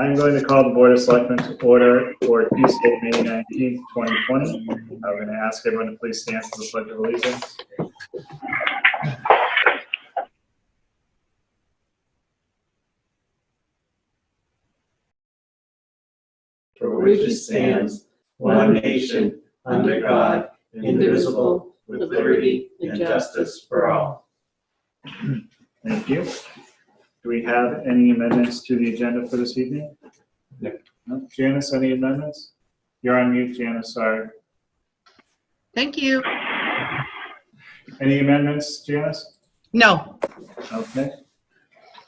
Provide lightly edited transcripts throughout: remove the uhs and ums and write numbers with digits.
I'm going to call the Board of Selectmen to order for Tuesday, May 19th, 2020. I'm going to ask everyone to please stand for the Pledge of Allegiance. For which it stands, one nation, under God, indivisible, with liberty and justice for all. Thank you. Do we have any amendments to the agenda for this evening? No. Janice, any amendments? You're on mute, Janice, sorry. Thank you. Any amendments, Janice? No. Okay.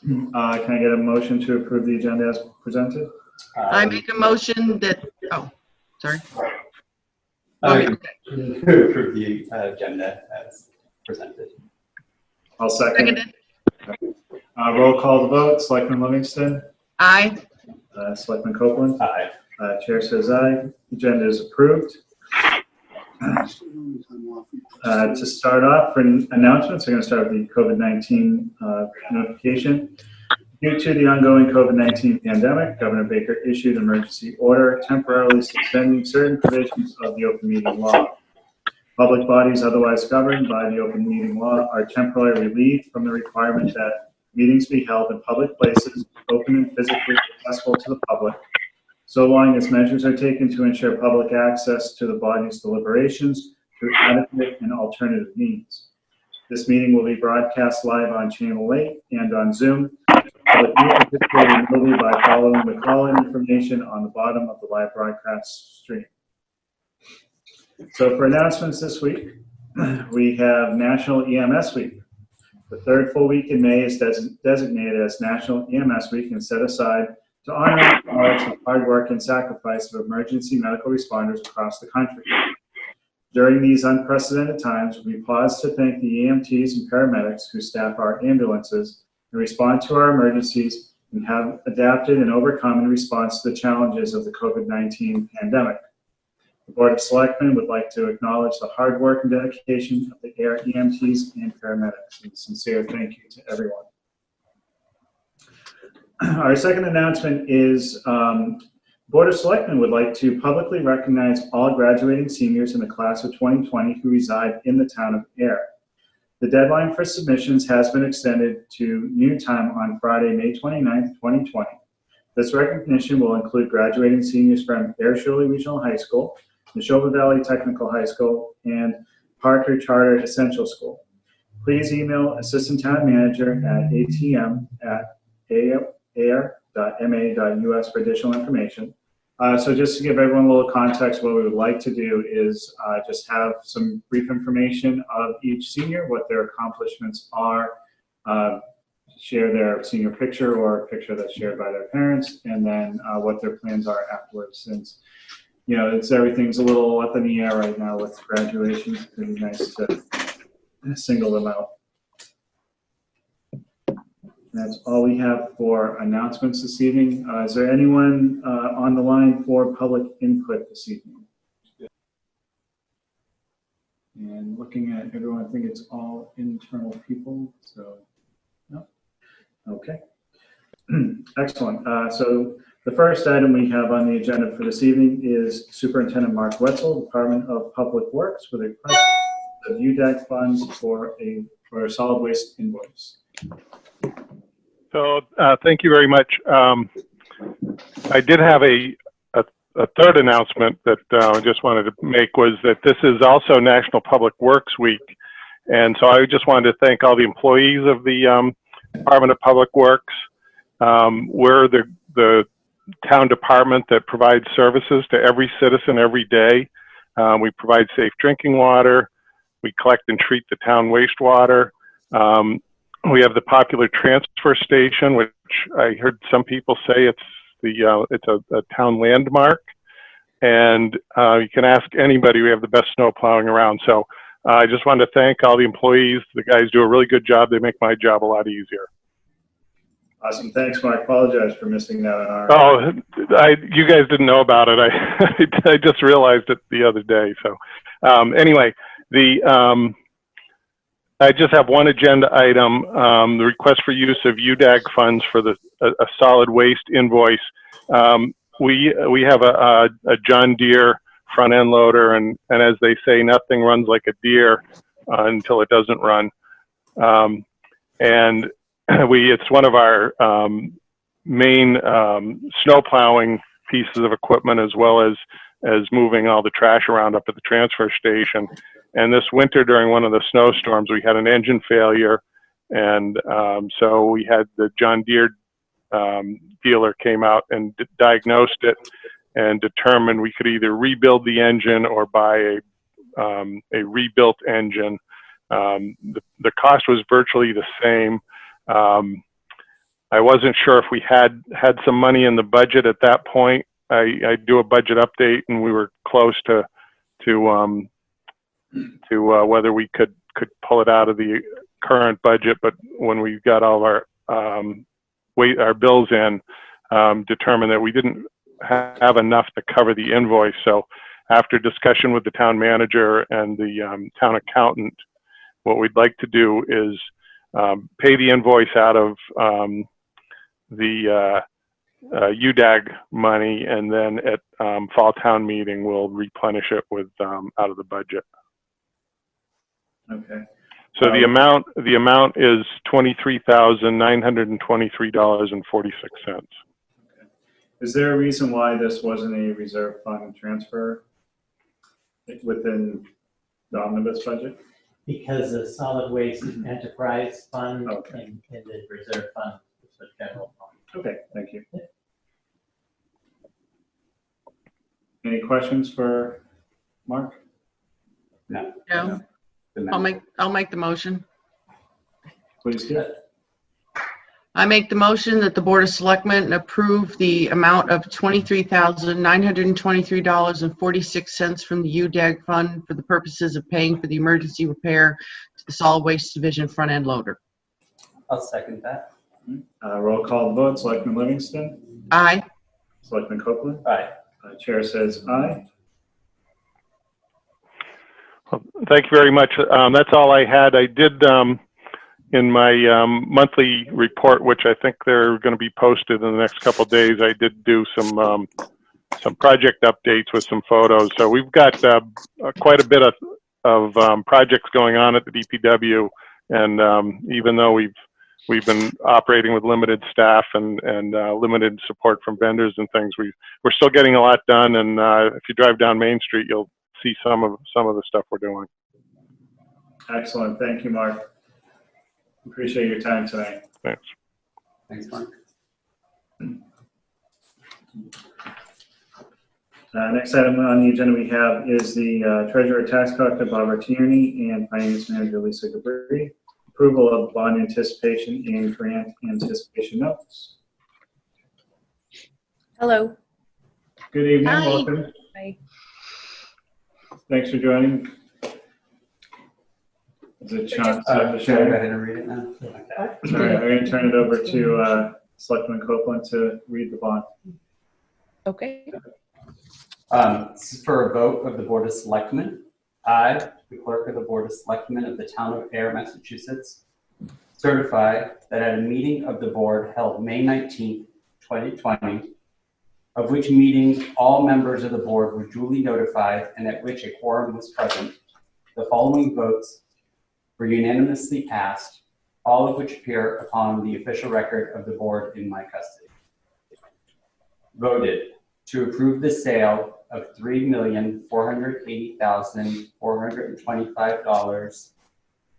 Can I get a motion to approve the agenda as presented? I make a motion that, oh, sorry. To approve the agenda as presented. I'll second. Seconded. Roll call the vote. Selectman Livingston? Aye. Selectman Copeland? Aye. Chair says aye. Agenda is approved. To start off, for announcements, I'm going to start with the COVID-19 notification. Due to the ongoing COVID-19 pandemic, Governor Baker issued an emergency order temporarily suspending certain provisions of the open meeting law. Public bodies otherwise governed by the open meeting law are temporarily relieved from the requirement that meetings be held in public places, open and physically accessible to the public, so long as measures are taken to ensure public access to the body's deliberations through adequate and alternative means. This meeting will be broadcast live on Channel 8 and on Zoom. Public may participate remotely by following the call-in information on the bottom of the live broadcast stream. So for announcements this week, we have National EMS Week. The third full week in May is designated as National EMS Week and set aside to honor and acknowledge the hard work and sacrifice of emergency medical responders across the country. During these unprecedented times, we pause to thank the EMTs and paramedics who staff our ambulances and respond to our emergencies and have adapted and overcome in response to the challenges of the COVID-19 pandemic. The Board of Selectmen would like to acknowledge the hard work and dedication of the Ayer EMTs and paramedics, and a sincere thank you to everyone. Our second announcement is Board of Selectmen would like to publicly recognize all graduating seniors in the class of 2020 who reside in the town of Ayer. The deadline for submissions has been extended to noon time on Friday, May 29th, 2020. This recognition will include graduating seniors from Ayer Shirley Regional High School, Neshoba Valley Technical High School, and Parker Charter Essential School. Please email Assistant Town Manager at atm@ayer.ma.us for additional information. So just to give everyone a little context, what we would like to do is just have some brief information of each senior, what their accomplishments are, share their senior picture or a picture that's shared by their parents, and then what their plans are afterwards. Since, you know, everything's a little up in the air right now with graduation, it's pretty nice to single them out. That's all we have for announcements this evening. Is there anyone on the line for public input this evening? And looking at everyone, I think it's all internal people, so no. Okay. Excellent. So the first item we have on the agenda for this evening is Superintendent Mark Wetzel, Department of Public Works, with a request of UDAC funds for a solid waste invoice. So thank you very much. I did have a third announcement that I just wanted to make, was that this is also National Public Works Week. And so I just wanted to thank all the employees of the Department of Public Works. We're the town department that provides services to every citizen every day. We provide safe drinking water. We collect and treat the town wastewater. We have the popular transfer station, which I heard some people say it's a town landmark. And you can ask anybody. We have the best snow plowing around. So I just wanted to thank all the employees. The guys do a really good job. They make my job a lot easier. Awesome. Thanks, Mark. I apologize for missing that on our... Oh, you guys didn't know about it. I just realized it the other day. So anyway, I just have one agenda item, the request for use of UDAG funds for a solid waste invoice. We have a John Deere front end loader, and as they say, nothing runs like a deer until it doesn't run. And it's one of our main snow plowing pieces of equipment, as well as moving all the trash around up at the transfer station. And this winter, during one of the snowstorms, we had an engine failure, and so we had the John Deere dealer came out and diagnosed it and determined we could either rebuild the engine or buy a rebuilt engine. The cost was virtually the same. I wasn't sure if we had some money in the budget at that point. I do a budget update, and we were close to whether we could pull it out of the current budget, but when we got all of our bills in, determined that we didn't have enough to cover the invoice. So after discussion with the town manager and the town accountant, what we'd like to do is pay the invoice out of the UDAG money, and then at fall town meeting we'll replenish it with out of the budget. Okay. So the amount is $23,923.46. Is there a reason why this wasn't a reserve fund transfer within the omnibus budget? Because the solid waste enterprise fund Okay. and the reserve fund is the general fund. Okay, thank you. Any questions for Mark? No, No. I'll make the motion. Please do. I make the motion that the Board of Selectmen approve the amount of $23,923.46 from the UDAG fund for the purposes of paying for the emergency repair to the solid waste division front end loader. I'll second that. Roll call vote. Selectman Livingston. Aye. Selectman Copeland. Aye. Chair says aye. Well, thank you very much. That's all I had. I did in my monthly report, which I think they're going to be posted in the next couple of days. I did do some project updates with some photos. So we've got quite a bit of projects going on at the DPW, and even though we've been operating with limited staff and limited support from vendors and things, we're still getting a lot done. And if you drive down Main Street, you'll see some of the stuff we're doing. Excellent. Thank you, Mark. Appreciate your time tonight. Thanks. Thanks, Mark. Next item on the agenda we have is the Treasurer Tax Collector Barbara Tierney and Finance Manager Lisa Gabri. Approval of bond anticipation and grant anticipation notes. Hello. Good evening. Hi. Welcome. Hi. Thanks for joining. Is it Sean? Should I go ahead and read it now? Okay. All right, I'm going to turn it over to Selectman Copeland to read the bond. Okay. This is for a vote of the Board of Selectmen. I, the Clerk of the Board of Selectmen of the Town of Ayer, Massachusetts, certify that at a meeting of the Board held May 19th, 2020, of which meeting all members of the Board were duly notified and at which a quorum was present, the following votes were unanimously passed, all of which appear upon the official record of the Board in my custody. Voted to approve the sale of $3,480,425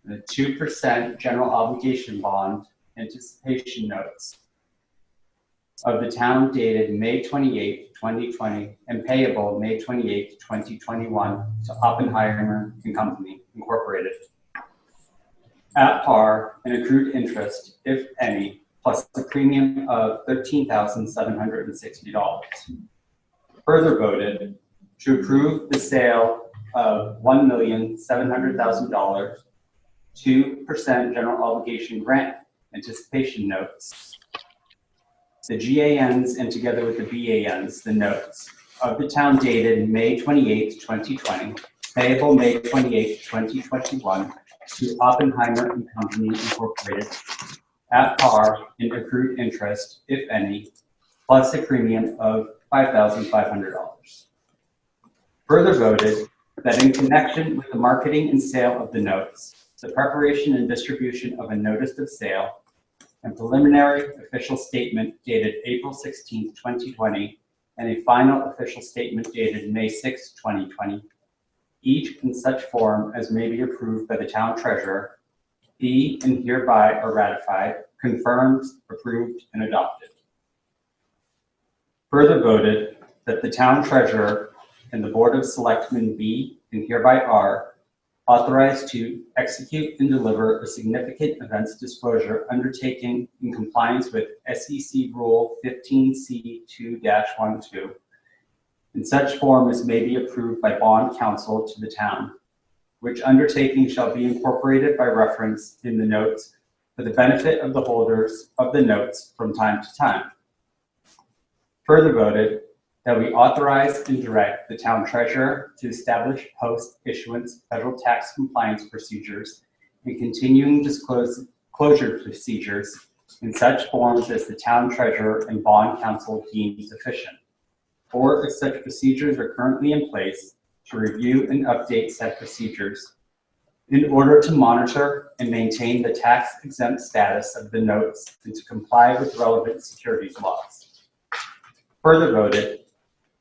and a 2% general obligation bond anticipation notes of the town dated May 28, 2020 and payable May 28, 2021 to Oppenheimer and Company, Incorporated. At par and accrued interest, if any, plus a premium of $13,760. Further voted to approve the sale of $1,700,000, 2% general obligation grant anticipation notes, the GANs and together with the BANs, the notes of the town dated May 28, 2020, payable May 28, 2021 to Oppenheimer and Company Incorporated at par in accrued interest, if any, plus a premium of $5,500. Further voted that in connection with the marketing and sale of the notes, the preparation and distribution of a notice of sale and preliminary official statement dated April 16, 2020, and a final official statement dated May 6, 2020, each in such form as may be approved by the town treasurer, be and hereby are ratified, confirmed, approved, and adopted. Further voted that the town treasurer and the Board of Selectmen be and hereby are authorized to execute and deliver a significant events disclosure undertaking in compliance with SEC Rule 15C2-12 in such form as may be approved by bond counsel to the town, which undertaking shall be incorporated by reference in the notes for the benefit of the holders of the notes from time to time. Further voted that we authorize and direct the town treasurer to establish post-issuance federal tax compliance procedures and continuing disclosure procedures in such forms as the town treasurer and bond counsel deem sufficient, or if such procedures are currently in place, to review and update said procedures in order to monitor and maintain the tax-exempt status of the notes and to comply with relevant securities laws. Further voted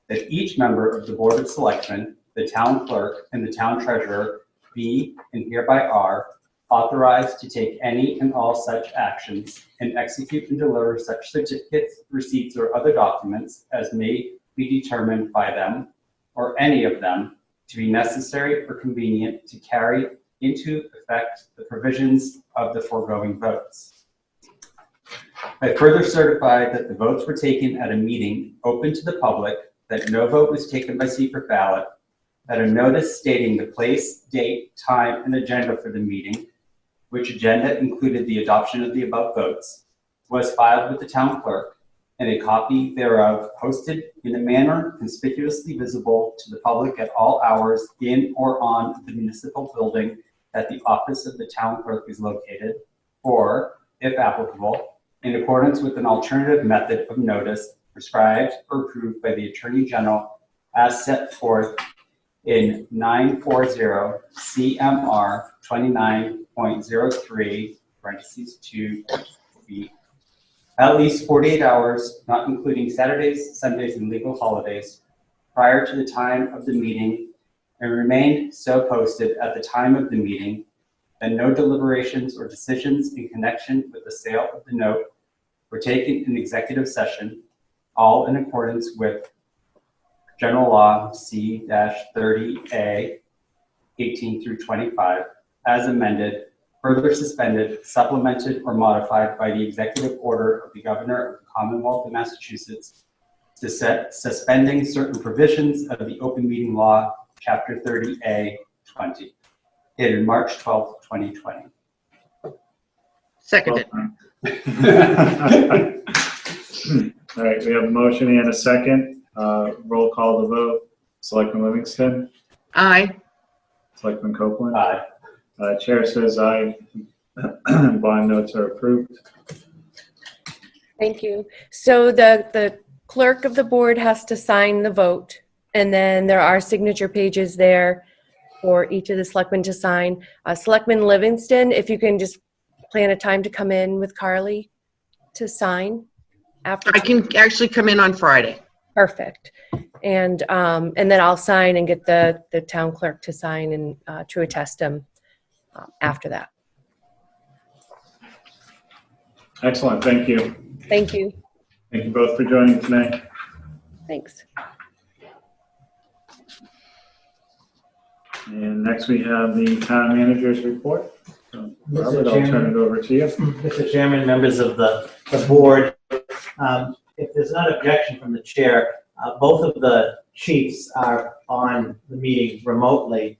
that each member of the Board of Selectmen, the town clerk, and the town treasurer be and hereby are authorized to take any and all such actions and execute and deliver such certificates, receipts, or other documents as may be determined by them or any of them to be necessary or convenient to carry into effect the provisions of the foregoing votes. I further certify that the votes were taken at a meeting open to the public, that no vote was taken by secret ballot, that a notice stating the place, date, time, and agenda for the meeting, which agenda included the adoption of the above votes, was filed with the town clerk, and a copy thereof posted in a manner conspicuously visible to the public at all hours in or on the municipal building that the office of the town clerk is located, or, if applicable, in accordance with an alternative method of notice prescribed or approved by the Attorney General as set forth in 940 CMR 29.03 parentheses 2B, at least 48 hours, not including Saturdays, Sundays, and legal holidays, prior to the time of the meeting, and remained so posted at the time of the meeting, and no deliberations or decisions in connection with the sale of the note were taken in executive session, all in accordance with General Law C-30A 18 through 25, as amended, further suspended, supplemented, or modified by the executive order of the Governor of the Commonwealth of Massachusetts to suspending certain provisions of the Open Meeting Law, Chapter 30A 20, dated March 12, 2020. Seconded. All right, we have a motion and a second. Roll call to vote. Selectman Livingston. Aye. Selectman Copeland. Aye. Chair says aye. Bond notes are approved. Thank you. So the clerk of the board has to sign the vote, and then there are signature pages there for each of the selectmen to sign. Selectman Livingston, if you can just plan a time to come in with Carly to sign after. I can actually come in on Friday. Perfect. And then I'll sign and get the town clerk to sign and to attest them after that. Excellent, thank you. Thank you. Thank you both for joining tonight. Thanks. And next we have the town manager's report. So, Robert, I'll turn it over to you. Mr. Chairman, members of the board, if there's not objection from the chair, both of the chiefs are on the meeting remotely.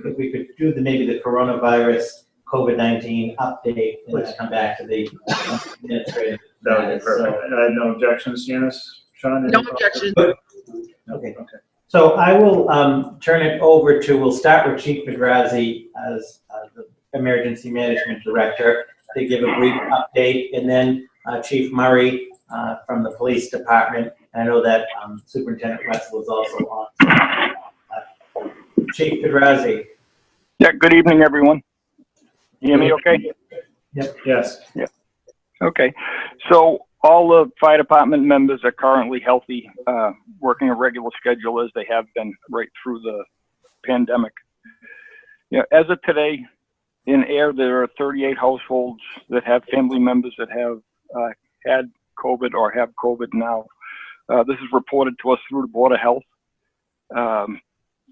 If we could do maybe the coronavirus COVID-19 update and then come back to the administrative. That would be perfect. I had no objections, Janice. Sean? No objection. Okay. So I will turn it over to, we'll start with Chief Madrazi as the Emergency Management Director, to give a brief update, and then Chief Murray from the Police Department. I know that Superintendent Wetzel is also on. Chief Pedrazi. Yeah, good evening, everyone. You hear me okay? Yes. Okay. So all the fire department members are currently healthy, working a regular schedule as they have been right through the pandemic. Yeah, as of today, in Ayer, there are 38 households that have family members that have had COVID or have COVID now. This is reported to us through the Board of Health.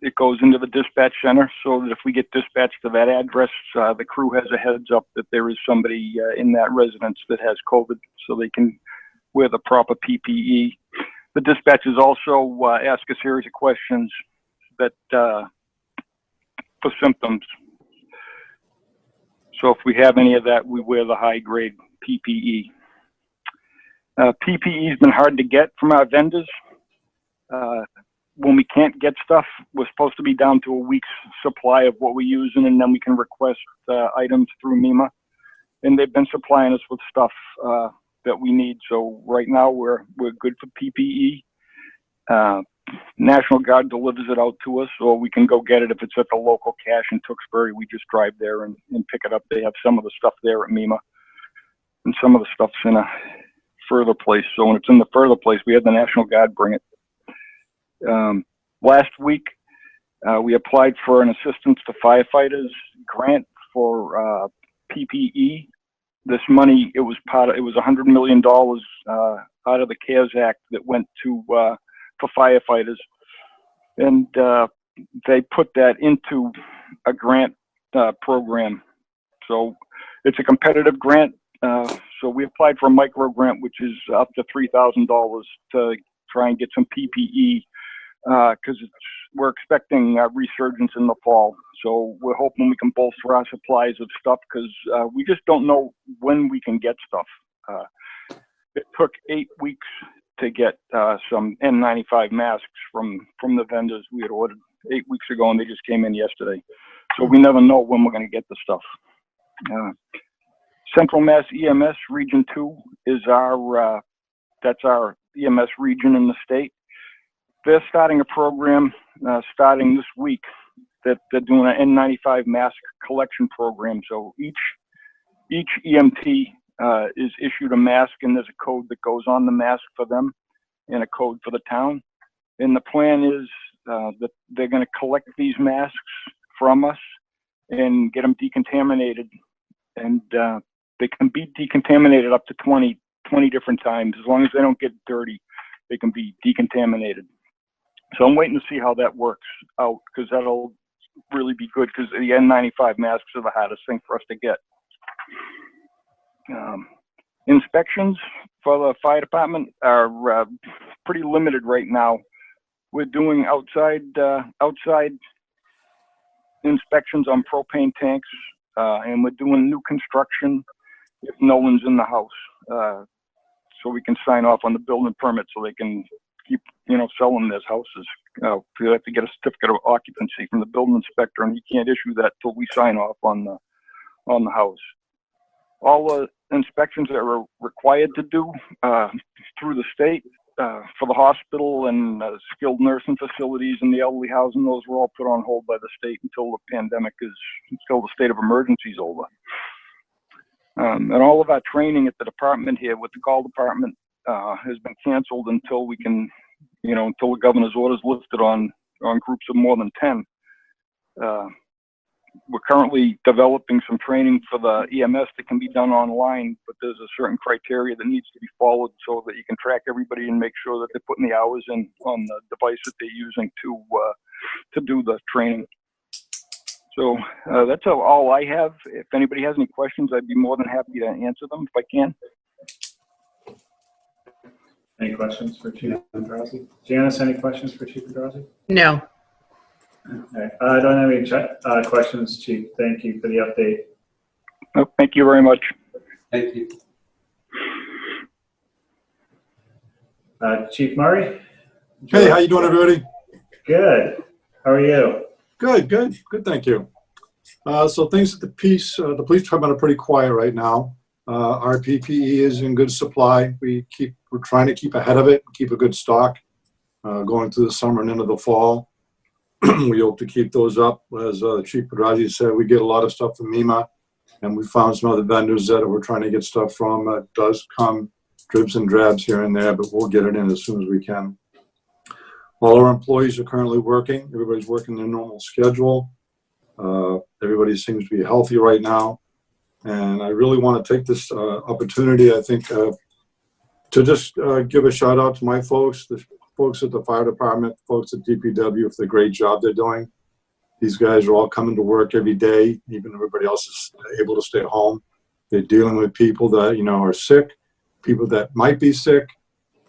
It goes into the dispatch center, so that if we get dispatched to that address, the crew has a heads up that there is somebody in that residence that has COVID, so they can wear the proper PPE. The dispatchers also ask a series of questions that for symptoms. So if we have any of that, we wear the high grade PPE. PPE has been hard to get from our vendors. When we can't get stuff, we're supposed to be down to a week's supply of what we're using, and then we can request items through MEMA. And they've been supplying us with stuff that we need. So right now we're good for PPE. National Guard delivers it out to us, or we can go get it if it's at the local cache in Tewksbury. We just drive there and pick it up. They have some of the stuff there at MEMA, and some of the stuff's in a further place. So when it's in the further place, we have the National Guard bring it. Last week, we applied for an assistance to firefighters grant for PPE. This money, it was $100 million out of the CARES Act that went to for firefighters, and they put that into a grant program. So it's a competitive grant. So we applied for a micro grant, which is up to $3,000 to try and get some PPE, because we're expecting a resurgence in the fall. So we're hoping we can bolster our supplies of stuff, because we just don't know when we can get stuff. It took 8 weeks to get some N95 masks from the vendors we had ordered 8 weeks ago, and they just came in yesterday. So we never know when we're going to get the stuff. Central Mass EMS Region 2 is that's our EMS region in the state. They're starting a program starting this week that they're doing an N95 mask collection program. So each EMT is issued a mask, and there's a code that goes on the mask for them and a code for the town. And the plan is that they're going to collect these masks from us and get them decontaminated. And they can be decontaminated up to 20 different times. As long as they don't get dirty, they can be decontaminated. So I'm waiting to see how that works out, because that'll really be good, because the N95 masks are the hardest thing for us to get. Inspections for the fire department are pretty limited right now. We're doing outside inspections on propane tanks, and we're doing new construction if no one's in the house, so we can sign off on the building permit, so they can keep selling these houses. We have to get a certificate of occupancy from the building inspector, and he can't issue that till we sign off on the house. All the inspections that we're required to do through the state for the hospital and skilled nursing facilities and the elderly housing, those were all put on hold by the state until the state of emergency is over. And all of our training at the department here with the call department has been canceled until we can, until the governor's orders lifted on groups of more than 10. We're currently developing some training for the EMS that can be done online, but there's a certain criteria that needs to be followed so that you can track everybody and make sure that they're putting the hours in on the device that they're using to do the training. So that's all I have. If anybody has any questions, I'd be more than happy to answer them if I can. Any questions for Chief Pedrazi? Janice, any questions for Chief Pedrazi? No. Okay. I don't have any questions, Chief. Thank you for the update. Oh, thank you very much. Thank you. Chief Murray? Hey, how you doing, everybody? Good. How are you? Good, thank you. So things at the police department are pretty quiet right now. Our PPE is in good supply. We're trying to keep ahead of it, keep a good stock going through the summer and into the fall. We hope to keep those up. As Chief Pedrazi said, we get a lot of stuff from MEMA, and we found some other vendors that we're trying to get stuff from. It does come dribs and drabs here and there, but we'll get it in as soon as we can. All our employees are currently working. Everybody's working their normal schedule. Everybody seems to be healthy right now. And I really want to take this opportunity, I think, to just give a shout out to my folks, the folks at the fire department, folks at DPW for the great job they're doing. These guys are all coming to work every day, even everybody else is able to stay home. They're dealing with people that, are sick, people that might be sick,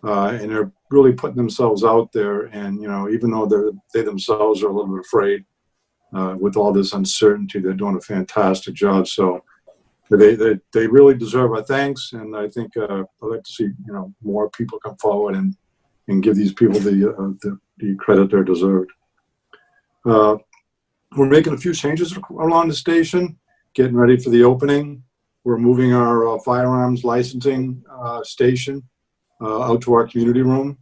and they're really putting themselves out there. And, even though they themselves are a little bit afraid with all this uncertainty, they're doing a fantastic job. So they really deserve our thanks. And I think I'd like to see, more people come forward and give these people the credit they're deserved. We're making a few changes around the station, getting ready for the opening. We're moving our firearms licensing station out to our community room.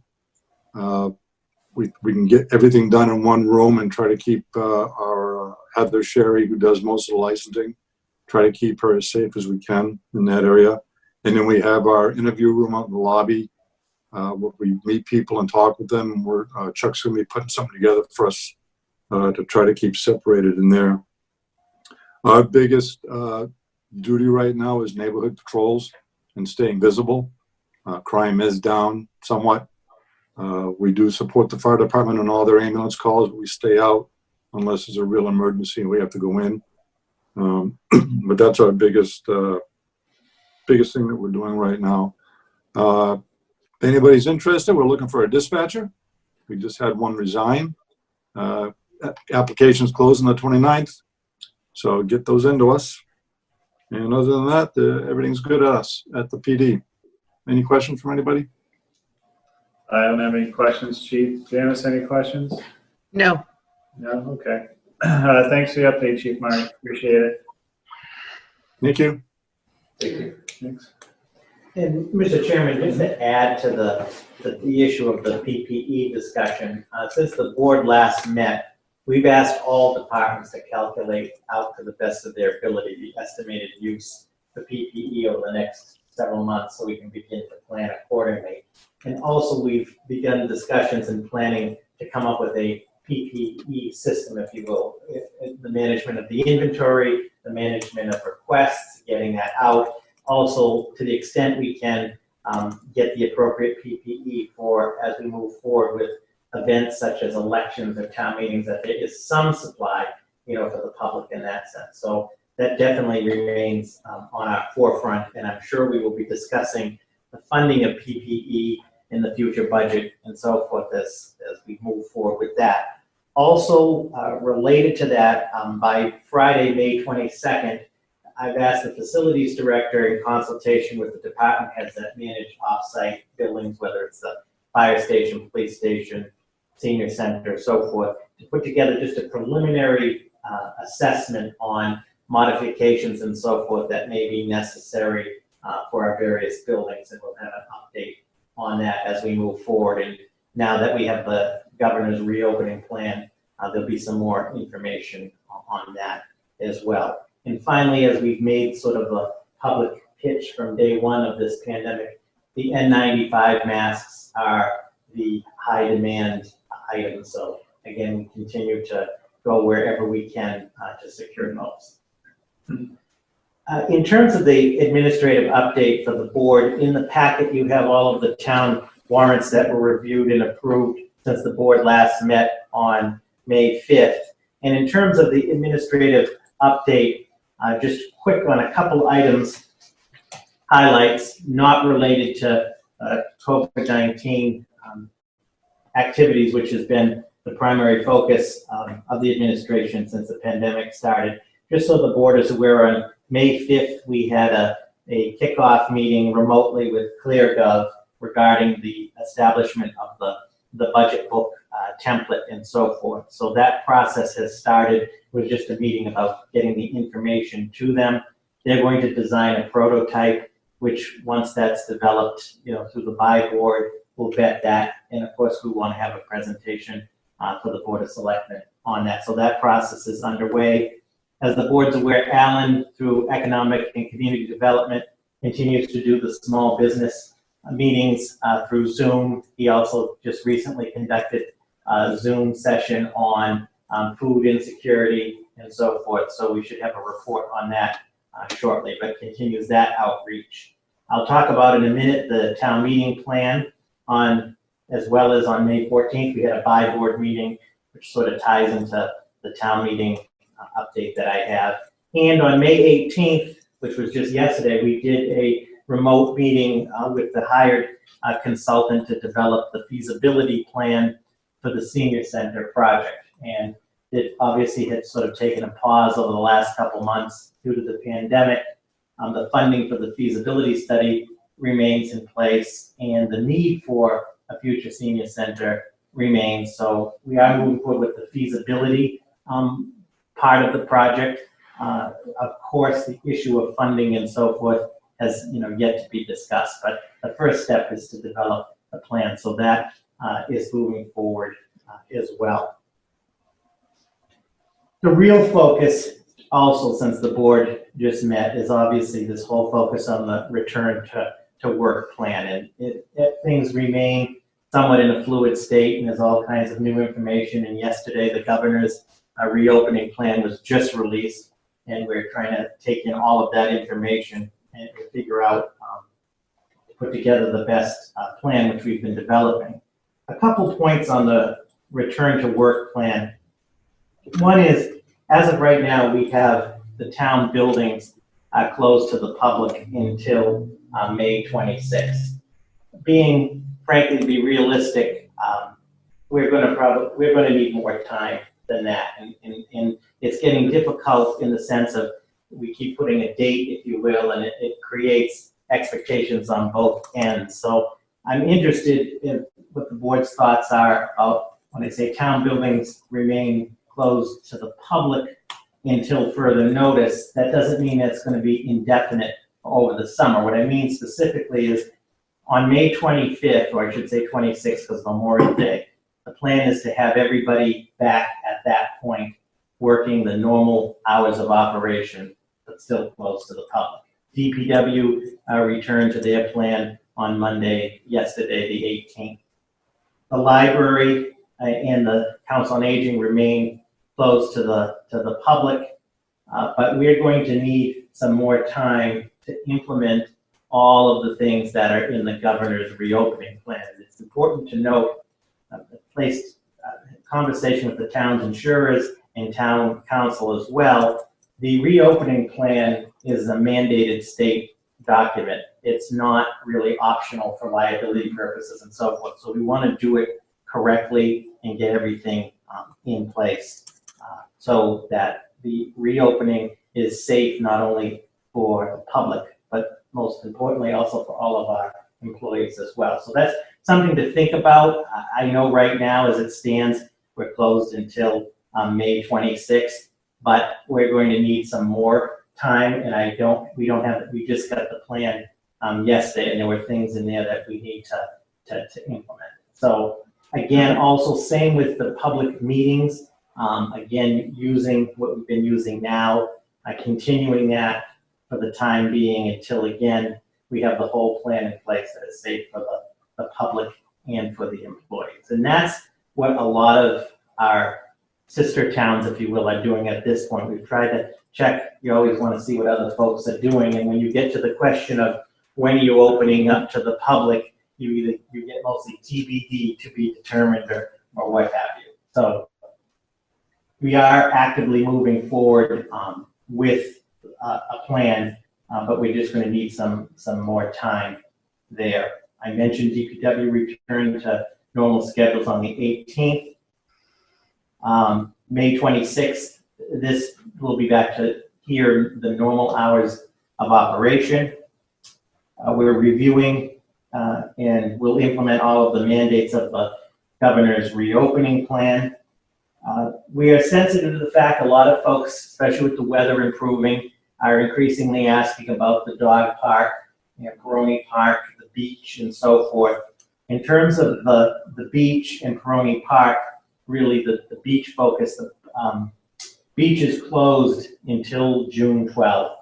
We can get everything done in one room and try to keep our Heather Sherry, who does most of the licensing, try to keep her as safe as we can in that area. And then we have our interview room out in the lobby. Where we meet people and talk with them. Chuck's going to be putting something together for us to try to keep separated in there. Our biggest duty right now is neighborhood patrols and staying visible. Crime is down somewhat. We do support the fire department on all their ambulance calls, but we stay out unless it's a real emergency and we have to go in. But that's our biggest thing that we're doing right now. If anybody's interested, we're looking for a dispatcher. We just had one resign. Applications close on the 29th. So get those into us. And other than that, everything's good at us at the PD. Any questions from anybody? I don't have any questions, Chief. Janice, any questions? No. No? Okay. Thanks for the update, Chief Mark. Appreciate it. Thank you. Thank you. Thanks. And Mr. Chairman, just to add to the issue of the PPE discussion, since the board last met, we've asked all departments to calculate out to the best of their ability the estimated use for PPE over the next several months so we can begin to plan accordingly. And also we've begun discussions and planning to come up with a PPE system, if you will, the management of the inventory, the management of requests, getting that out. Also, to the extent we can get the appropriate PPE for as we move forward with events such as elections or town meetings, that there is some supply, for the public in that sense. So that definitely remains on our forefront, and I'm sure we will be discussing the funding of PPE in the future budget and so forth as we move forward with that. Also, related to that, by Friday, May 22nd, I've asked the facilities director in consultation with the department heads that manage off-site buildings, whether it's the fire station, police station, senior center, so forth, to put together just a preliminary assessment on modifications and so forth that may be necessary for our various buildings, and we'll have an update on that as we move forward. And now that we have the governor's reopening plan, there'll be some more information on that as well. And finally, as we've made sort of a public pitch from day one of this pandemic, the N95 masks are the high demand item. So again, we continue to go wherever we can to secure those. In terms of the administrative update for the board, in the packet you have all of the town warrants that were reviewed and approved since the board last met on May 5th. And in terms of the administrative update, just quick on a couple items, highlights not related to COVID-19 activities, which has been the primary focus of the administration since the pandemic started. Just so the board is aware, on May 5th, we had a kickoff meeting remotely with ClearGov regarding the establishment of the budget book template and so forth. So that process has started. was just a meeting about getting the information to them. They're going to design a prototype, which once that's developed, through the buy board, we'll vet that. And of course, we want to have a presentation for the Board of Selectmen on that. So that process is underway. As the board's aware, Alan, through Economic and Community Development, continues to do the small business meetings through Zoom. He also just recently conducted a Zoom session on food insecurity and so forth. So we should have a report on that shortly, but continues that outreach. I'll talk about in a minute the town meeting plan as well as on May 14th, we had a buy board meeting, which sort of ties into the town meeting update that I have. And on May 18th, which was just yesterday, we did a remote meeting with the hired consultant to develop the feasibility plan for the senior center project. And it obviously had sort of taken a pause over the last couple months due to the pandemic. The funding for the feasibility study remains in place, and the need for a future senior center remains. So we are moving forward with the feasibility part of the project. Of course, the issue of funding and so forth has yet to be discussed, but the first step is to develop a plan. So that is moving forward as well. The real focus also, since the board just met, is obviously this whole focus on the return to work plan. And things remain somewhat in a fluid state, and there's all kinds of new information. And yesterday, the governor's reopening plan was just released, and we're trying to take in all of that information and figure out, put together the best plan, which we've been developing. A couple points on the return to work plan. One is, as of right now, we have the town buildings closed to the public until May 26th. Frankly, to be realistic, we're going to need more time than that, and it's getting difficult in the sense of we keep putting a date, if you will, and it creates expectations on both ends. So I'm interested in what the board's thoughts are about when I say town buildings remain closed to the public until further notice. That doesn't mean it's going to be indefinite over the summer. What I mean specifically is on May 25th, or I should say 26th, because Memorial Day, the plan is to have everybody back at that point working the normal hours of operation, but still closed to the public. DPW returned to their plan on Monday, yesterday, the 18th. The library and the Council on Aging remain closed to the public, but we're going to need some more time to implement all of the things that are in the governor's reopening plan. It's important to note, placed conversation with the town's insurers and town council as well. The reopening plan is a mandated state document. It's not really optional for liability purposes and so forth. So we want to do it correctly and get everything in place so that the reopening is safe not only for the public, but most importantly also for all of our employees as well. So that's something to think about. I know right now as it stands, we're closed until May 26th, but we're going to need some more time, and we just got the plan yesterday, and there were things in there that we need to implement. So again, also same with the public meetings, again, using what we've been using now, continuing that for the time being until, again, we have the whole plan in place that is safe for the public and for the employees. And that's what a lot of our sister towns, if you will, are doing at this point. We've tried to check, you always want to see what other folks are doing, and when you get to the question of when are you opening up to the public, you get mostly TBD, to be determined, or what have you. So we are actively moving forward with a plan, but we're just going to need some more time there. I mentioned DPW returning to normal schedules on the 18th. May 26th, this will be back to here, the normal hours of operation. We're reviewing and we'll implement all of the mandates of the governor's reopening plan. We are sensitive to the fact a lot of folks, especially with the weather improving, are increasingly asking about the dog park, Peroni Park, the beach, and so forth. In terms of the beach and Peroni Park, really the beach focus, the beach is closed until June 12th.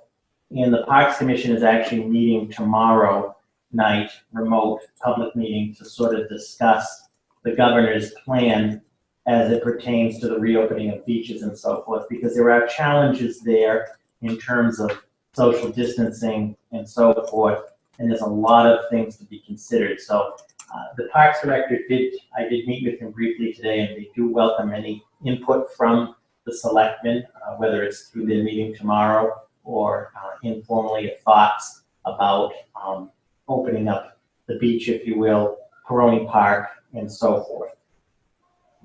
And the Parks Commission is actually meeting tomorrow night, remote public meeting, to sort of discuss the governor's plan as it pertains to the reopening of beaches and so forth, because there are challenges there in terms of social distancing and so forth, and there's a lot of things to be considered. So the Parks Director I did meet with him briefly today, and they do welcome any input from the selectmen, whether it's through their meeting tomorrow or informally thoughts about opening up the beach, if you will, Peroni Park, and so forth.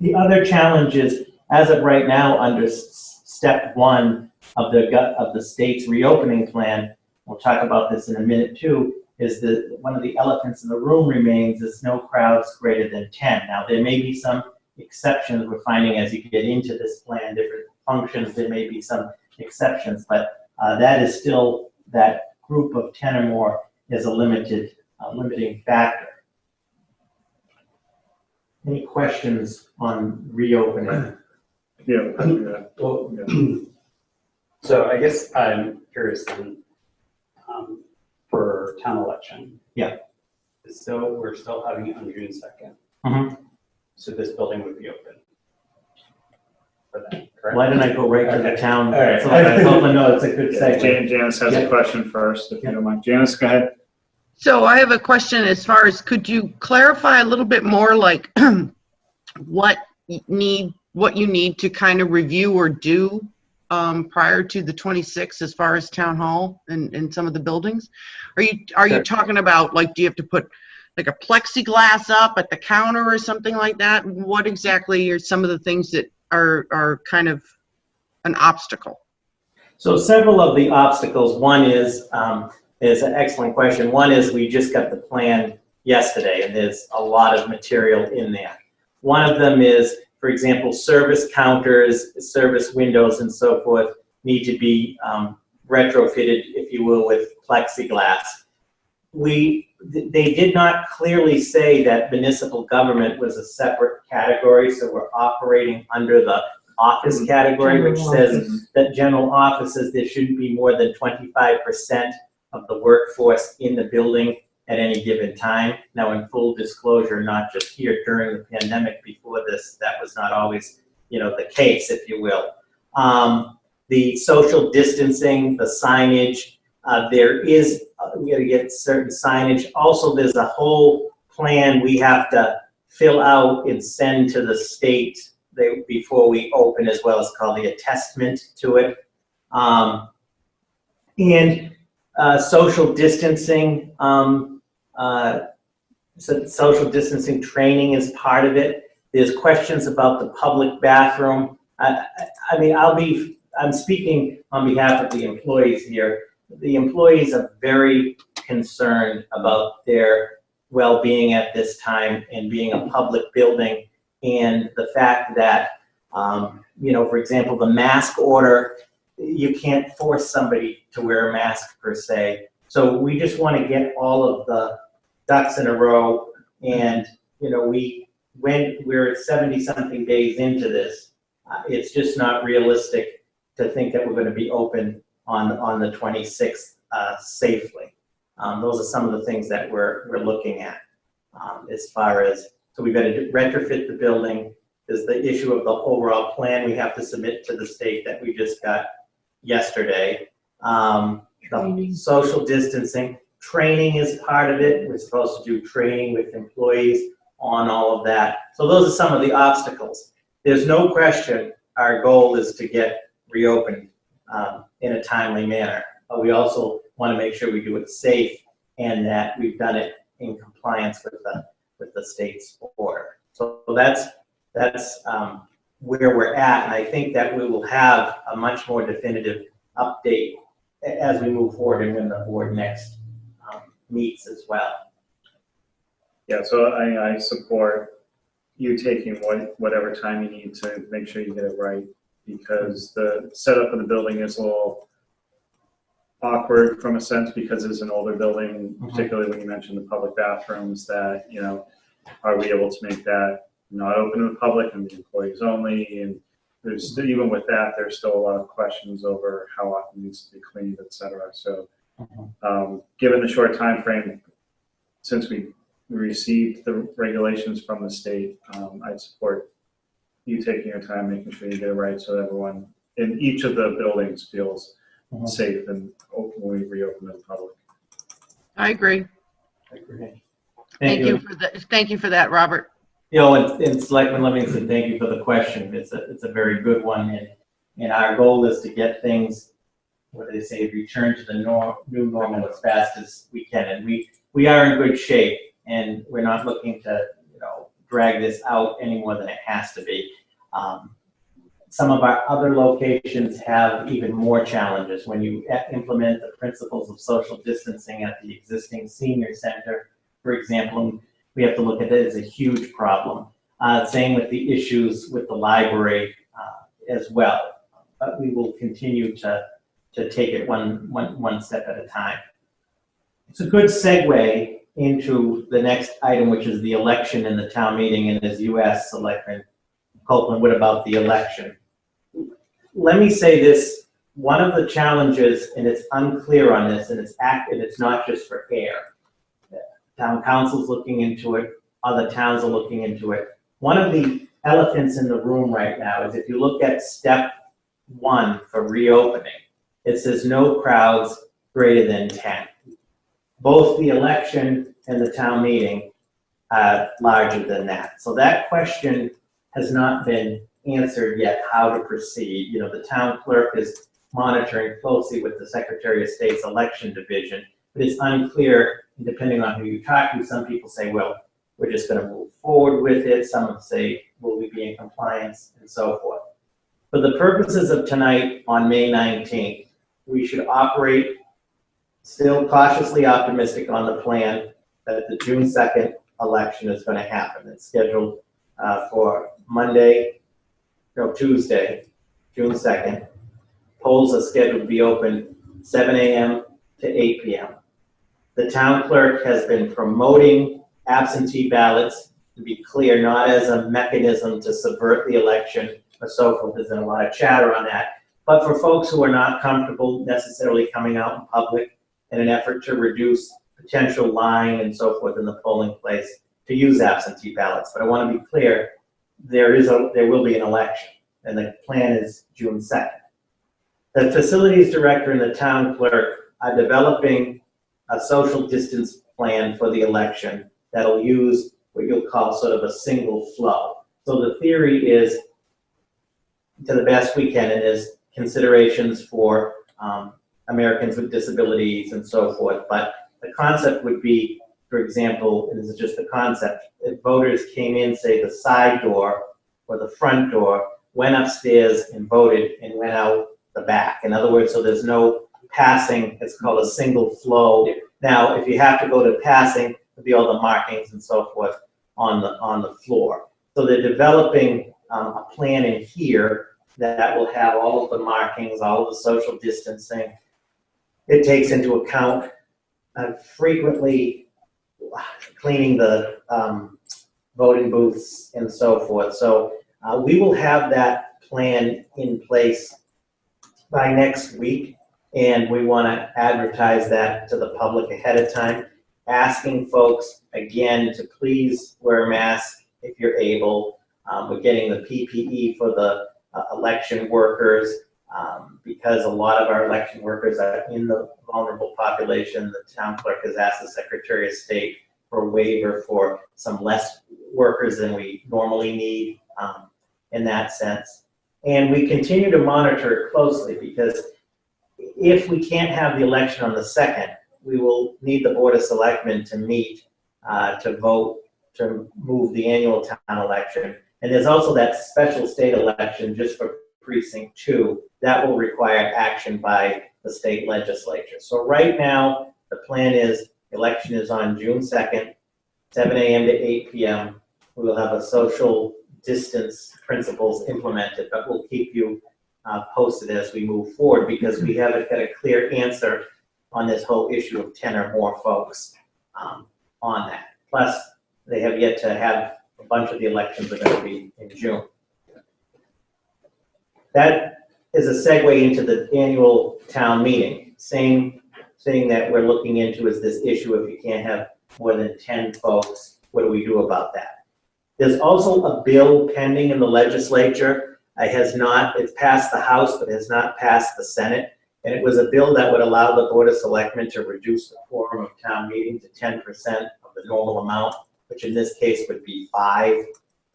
The other challenge is, as of right now, under step 1 of the state's reopening plan, we'll talk about this in a minute too, is that one of the elephants in the room remains is no crowds greater than 10. Now, there may be some exceptions we're finding as you get into this plan, different functions, there may be some exceptions, but that is still, that group of 10 or more is a limiting factor. Any questions on reopening? Yeah. Well, so I guess I'm curious then, for town election. Yeah. So we're still having it on June 2nd. Mm-hmm. So this building would be open for that, correct? Why don't I go right to the town? All right. So I hope I know it's a good segue. Janice has a question first, if you don't mind. Janice, go ahead. So I have a question as far as, could you clarify a little bit more, like what you need to kind of review or do prior to the 26th as far as town hall and some of the buildings? Are you talking about, like, do you have to put like a plexiglass up at the counter or something like that? What exactly are some of the things that are kind of an obstacle? So several of the obstacles, one is an excellent question. One is we just got the plan yesterday, and there's a lot of material in there. One of them is, for example, service counters, service windows, and so forth need to be retrofitted, if you will, with plexiglass. They did not clearly say that municipal government was a separate category, so we're operating under the office category, which says that general offices, there shouldn't be more than 25% of the workforce in the building at any given time. Now, in full disclosure, not just here during the pandemic, before this, that was not always, the case, if you will. The social distancing, the signage, we got to get certain signage. Also, there's a whole plan we have to fill out and send to the state before we open, as well as called the attestment to it. Social distancing, social distancing training is part of it. There's questions about the public bathroom. I'm speaking on behalf of the employees here. The employees are very concerned about their well-being at this time, and being a public building, and the fact that, for example, the mask order, you can't force somebody to wear a mask per se. So we just want to get all of the ducks in a row, and when we're 70-something days into this, it's just not realistic to think that we're going to be open on the 26th safely. Those are some of the things that we're looking at as far as, so we've got to retrofit the building. There's the issue of the overall plan we have to submit to the state that we just got yesterday. The social distancing, training is part of it. We're supposed to do training with employees on all of that. So those are some of the obstacles. There's no question our goal is to get reopened in a timely manner, but we also want to make sure we do it safe and that we've done it in compliance with the state's order. So that's where we're at, and I think that we will have a much more definitive update as we move forward and when the board next meets as well. Yeah, so I support, you taking whatever time you need to make sure you get it right, because the setup of the building is a little awkward from a sense because it's an older building, particularly when you mentioned the public bathrooms, that, you know, are we able to make that not open to the public and the employees only? And there's still, even with that, there's still a lot of questions over how often it needs to be cleaned, et cetera. So given the short time frame, since we received the regulations from the state, I'd support you taking your time, making sure you get it right so everyone in each of the buildings feels safe and open when we reopen to the public. I agree. Agree. Thank you for that. Thank you for that, Robert. You know, and Selectman Livingston, thank you for the question. It's a very good one, and our goal is to get things, what do they say, return to the new normal as fast as we can. And we are in good shape, and we're not looking to, you know, drag this out any more than it has to be. Some of our other locations have even more challenges. When you implement the principles of social distancing at the existing senior center, for example, we have to look at it as a huge problem. Same with the issues with the library as well. But we will continue to take it one step at a time. It's a good segue into the next item, which is the election in the town meeting. And as you asked, Selectman Copeland, what about the election? Let me say this, one of the challenges, and it's unclear on this, and it's not just for Ayer. Town council's looking into it, other towns are looking into it. One of the elephants in the room right now is if you look at step 1 for reopening, it says no crowds greater than 10. Both the election and the town meeting are larger than that. So that question has not been answered yet, how to proceed. You know, the town clerk is monitoring closely with the Secretary of State's election division, but it's unclear, depending on who you talk to. Some people say, well, we're just going to move forward with it. Some say, will we be in compliance, and so forth. For the purposes of tonight on May 19th, we should operate still cautiously optimistic on the plan that the June 2nd election is going to happen. It's scheduled for Tuesday, June 2nd. Polls are scheduled to be open 7 a.m. to 8 p.m. The town clerk has been promoting absentee ballots, to be clear, not as a mechanism to subvert the election or so forth. There's been a lot of chatter on that. But for folks who are not comfortable necessarily coming out in public in an effort to reduce potential lying and so forth in the polling place, to use absentee ballots. But I want to be clear, there will be an election, and the plan is June 2nd. The facilities director and the town clerk are developing a social distance plan for the election that'll use what you'll call sort of a single flow. So the theory is, to the best we can, it is considerations for Americans with disabilities and so forth. But the concept would be, for example, and this is just the concept, if voters came in, say, the side door or the front door, went upstairs and voted and went out the back. In other words, so there's no passing. It's called a single flow. Now, if you have to go to passing, it'll be all the markings and so forth on the floor. So they're developing a plan in here that will have all of the markings, all of the social distancing. It takes into account frequently cleaning the voting booths and so forth. So we will have that plan in place by next week, and we want to advertise that to the public ahead of time, asking folks, again, to please wear a mask if you're able. We're getting the PPE for the election workers, because a lot of our election workers are in the vulnerable population. The town clerk has asked the Secretary of State for a waiver for some less workers than we normally need in that sense. And we continue to monitor it closely, because if we can't have the election on the 2nd, we will need the Board of Selectmen to meet to vote to move the annual town election. And there's also that special state election just for precinct 2 that will require action by the state legislature. So right now, the plan is election is on June 2nd, 7 a.m. to 8 p.m. We will have a social distance principles implemented, but we'll keep you posted as we move forward because we haven't got a clear answer on this whole issue of 10 or more folks on that. Plus, they have yet to have a bunch of the elections are going to be in June. That is a segue into the annual town meeting. Same thing that we're looking into is this issue if you can't have more than 10 folks, what do we do about that? There's also a bill pending in the legislature. It's passed the House, but has not passed the Senate. And it was a bill that would allow the Board of Selectmen to reduce the quorum of town meeting to 10% of the normal amount, which in this case would be 5.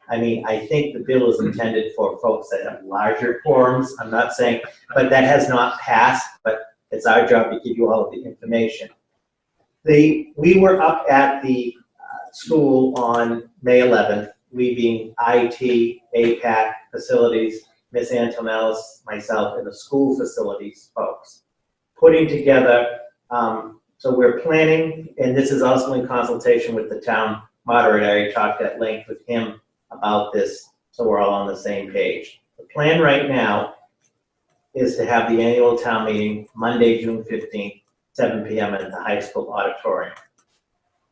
I mean, I think the bill is intended for folks that have larger quorums. I'm not saying, but that has not passed, but it's our job to give you all of the information. We were up at the school on May 11th, we being IT, APAC, facilities, Miss Antonellis, myself, and the school facilities folks, putting together, so we're planning, and this is also in consultation with the town moderator. I talked at length with him about this, so we're all on the same page. The plan right now is to have the annual town meeting Monday, June 15th, 7 p.m. at the high school auditorium.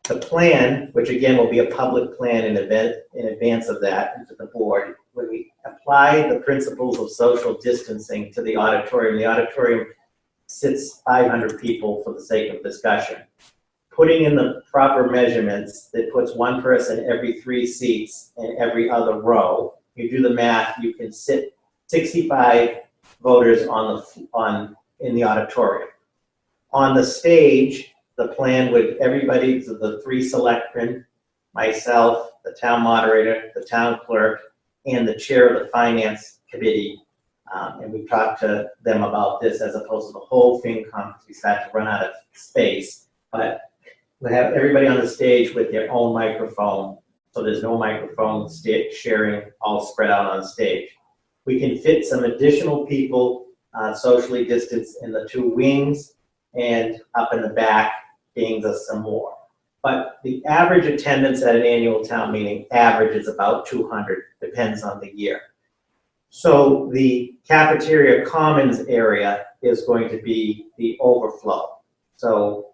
The plan, which again will be a public plan in advance of that to the board, when we apply the principles of social distancing to the auditorium sits 500 people for the sake of discussion. Putting in the proper measurements, that puts one person every 3 seats in every other row. You do the math, you can sit 65 voters in the auditorium. On the stage, the plan would everybody, the 3 selectmen, myself, the town moderator, the town clerk, and the chair of the finance committee. And we talked to them about this as opposed to the whole FinCom because we start to run out of space. But we have everybody on the stage with their own microphone, so there's no microphone sharing all spread out on stage. We can fit some additional people socially distanced in the 2 wings and up in the back gains us some more. But the average attendance at an annual town meeting average is about 200, depends on the year. So the cafeteria commons area is going to be the overflow. So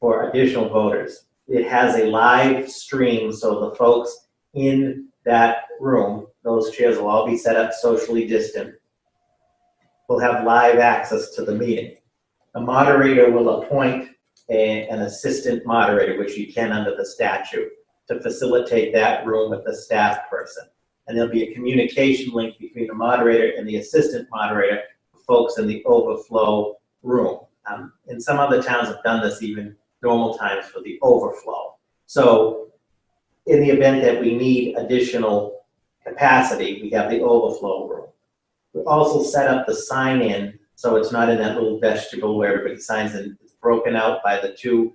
for additional voters, it has a live stream, so the folks in that room, those chairs will all be set up socially distant, will have live access to the meeting. The moderator will appoint an assistant moderator, which you can under the statute, to facilitate that room with the staff person. And there'll be a communication link between the moderator and the assistant moderator for folks in the overflow room. And some other towns have done this even normal times for the overflow. So in the event that we need additional capacity, we have the overflow room. We also set up the sign-in so it's not in that little vestibule where everybody signs in. It's broken out by the 2,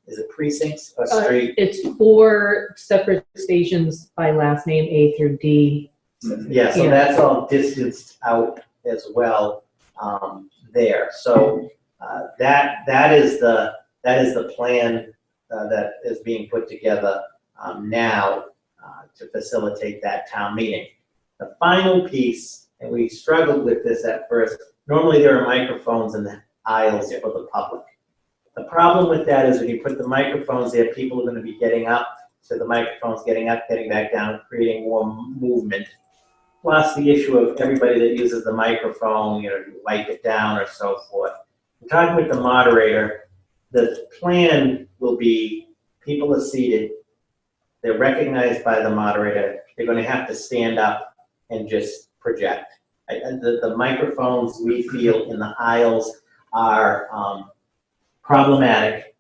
is it precincts or street? It's 4 separate stations by last name, A through D. Yeah, so that's all distanced out as well there. So that is the plan that is being put together now to facilitate that town meeting. The final piece, and we struggled with this at first, normally there are microphones in the aisles for the public. The problem with that is when you put the microphones there, people are going to be getting up to the microphones, getting up, getting back down, creating more movement. Plus the issue of everybody that uses the microphone, wipe it down or so forth. I'm talking with the moderator. The plan will be people are seated, they're recognized by the moderator, they're going to have to stand up and just project. The microphones we feel in the aisles are problematic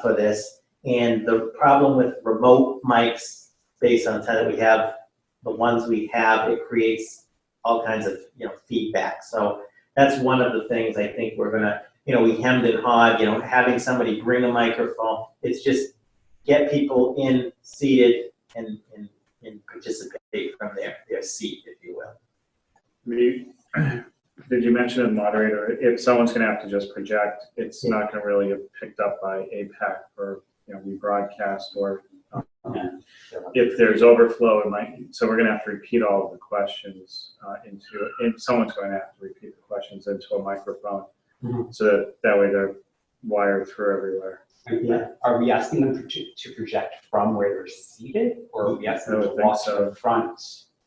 for this, and the problem with remote mics, based on the time that we have, the ones we have, it creates all kinds of feedback. So that's one of the things I think we're gonna, we hemmed and hawed, having somebody bring a microphone. It's just get people in seated and participate from their seat, if you will. Did you mention a moderator? If someone's going to have to just project, it's not going to really get picked up by APAC or rebroadcast or. if there's overflow, it might, so we're gonna have to repeat all of the questions and someone's going to have to repeat the questions into a microphone. Mhm. So that way they're wired through everywhere. Are we asking them to project from where they're seated, or are we asking I them would to think walk so. to the front?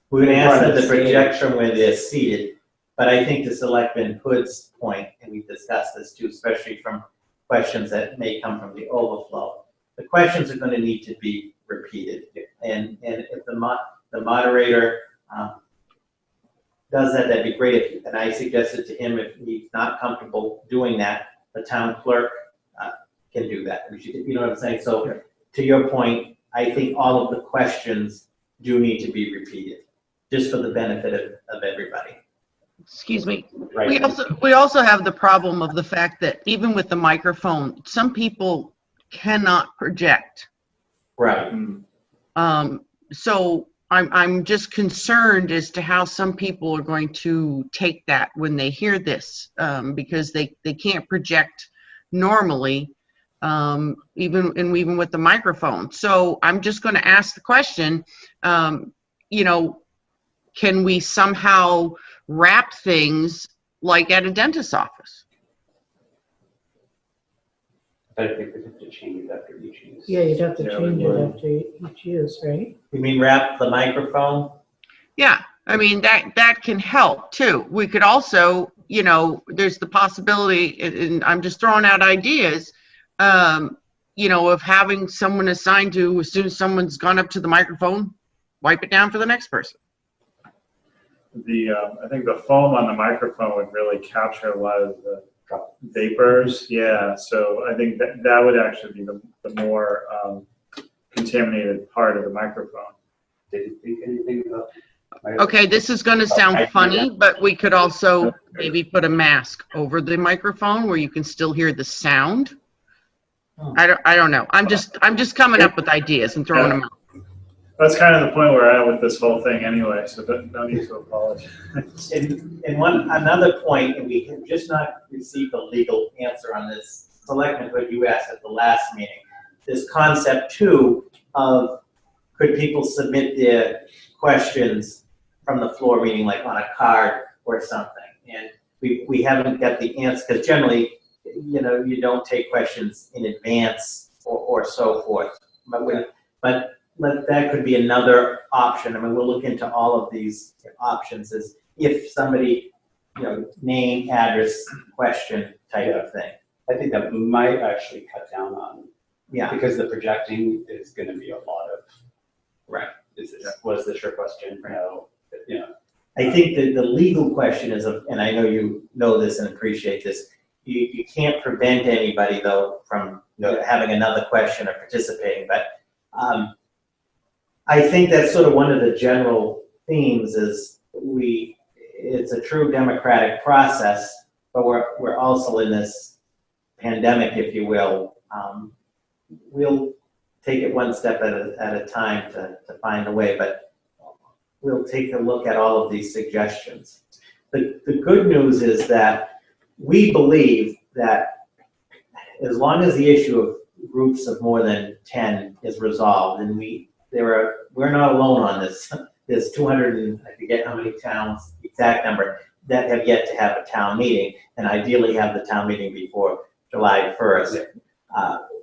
We're gonna ask them to Front of the project from where they're seated, but I think to Selectman Hood's point, and we've discussed this too, especially from questions that may come from the overflow, the questions are gonna need to be repeated. And if the moderator does that, that'd be great. And I suggested to him, if he's not comfortable doing that, the town clerk can do that. You know what I'm saying? So to your point, I think all of the questions do need to be repeated, just for the benefit of everybody. Excuse me. Right. We also have the problem of the fact that even with the microphone, some people cannot project. Right. So I'm just concerned as to how some people are going to take that when they hear this, because they can't project normally, even with the microphone. So I'm just going to ask the question, you know, can we somehow wrap things like at a dentist's office? I think we have to change it after each use. Yeah, you'd have to Yeah, change we it would. after each use, right? You mean wrap the microphone? Yeah, I mean, that can help too. We could also, you know, there's the possibility, and I'm just throwing out ideas, you know, of having someone assigned to, as soon as someone's gone up to the microphone, wipe it down for the next person. I think the foam on the microphone would really capture a lot of the vapors. Yeah, so I think that would actually be the more contaminated part of the microphone. Did you think anything about? Okay, this is going to sound funny, but we could also maybe put a mask over the microphone where you can still hear the sound. I don't know. I'm just coming up with ideas and throwing them out. That's kind of the point we're at with this whole thing anyway, so no need to apologize. And another point, and we have just not received a legal answer on this, Selectman, what you asked at the last meeting, this concept too of could people submit their questions from the floor, meaning like on a card or something? And we haven't got the answer, because generally, you know, you don't take questions in advance or so forth. But that could be another option. I mean, we'll look into all of these options as if somebody, you know, name, address, question type of thing. I think that might actually cut down on, Yeah, because the projecting is going to be a lot of, right. Was this your question? No, you know. I think that the legal question is, and I know you know this and appreciate this, you can't prevent anybody though from, you know, having another question or participating, but I think that's sort of one of the general themes is it's a true democratic process, but we're also in this pandemic, if you will. We'll take it one step at a time to find a way, but we'll take a look at all of these suggestions. The good news is that we believe that as long as the issue of groups of more than 10 is resolved, and we're not alone on this. There's 200 and I forget how many towns, exact number, that have yet to have a town meeting, and ideally have the town meeting before July 1st.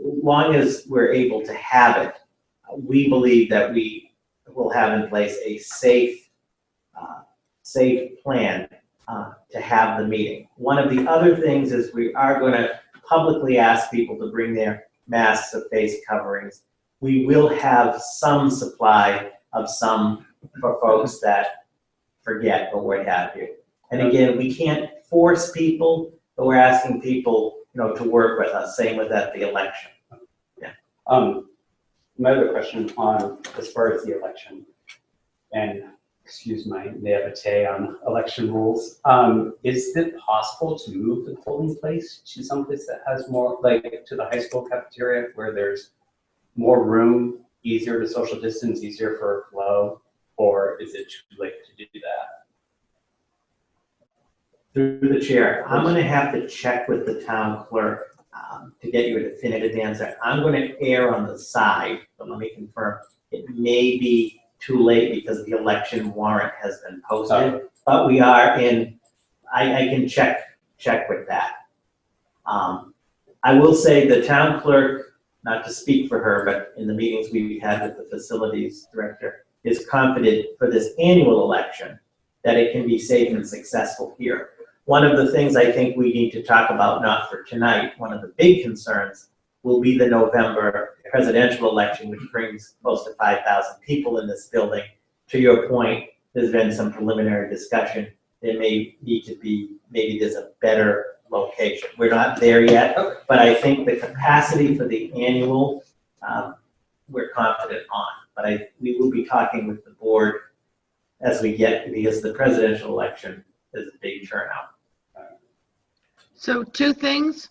Long as we're able to have it, we believe that we will have in place a safe plan to have the meeting. One of the other things is we are going to publicly ask people to bring their masks or face coverings. We will have some supply of some for folks that forget or what have you. And again, we can't force people, but we're asking people, you know, to work with us. Same with at the election. My other question on as far as the election, and excuse my naivete on election rules, is it possible to move the polling place to someplace that has more, like to the high school cafeteria where there's more room, easier to social distance, easier for flow, or is it too late to do that? Through the chair, I'm going to have to check with the town clerk to get you a definitive answer. I'm going to err on the side, but let me confirm it may be too late because the election warrant has been posted, but we are in, I can check with that. I will say the town clerk, not to speak for her, but in the meetings we've had with the facilities director, is confident for this annual election that it can be safe and successful here. One of the things I think we need to talk about, not for tonight, one of the big concerns will be the November presidential election, which brings close to 5,000 people in this building. To your point, there's been some preliminary discussion. There may need to be, maybe there's a better location. We're not there yet, but I think the capacity for the annual, we're confident on. But we will be talking with the board as we get, because the presidential election is a big turnout. So two things.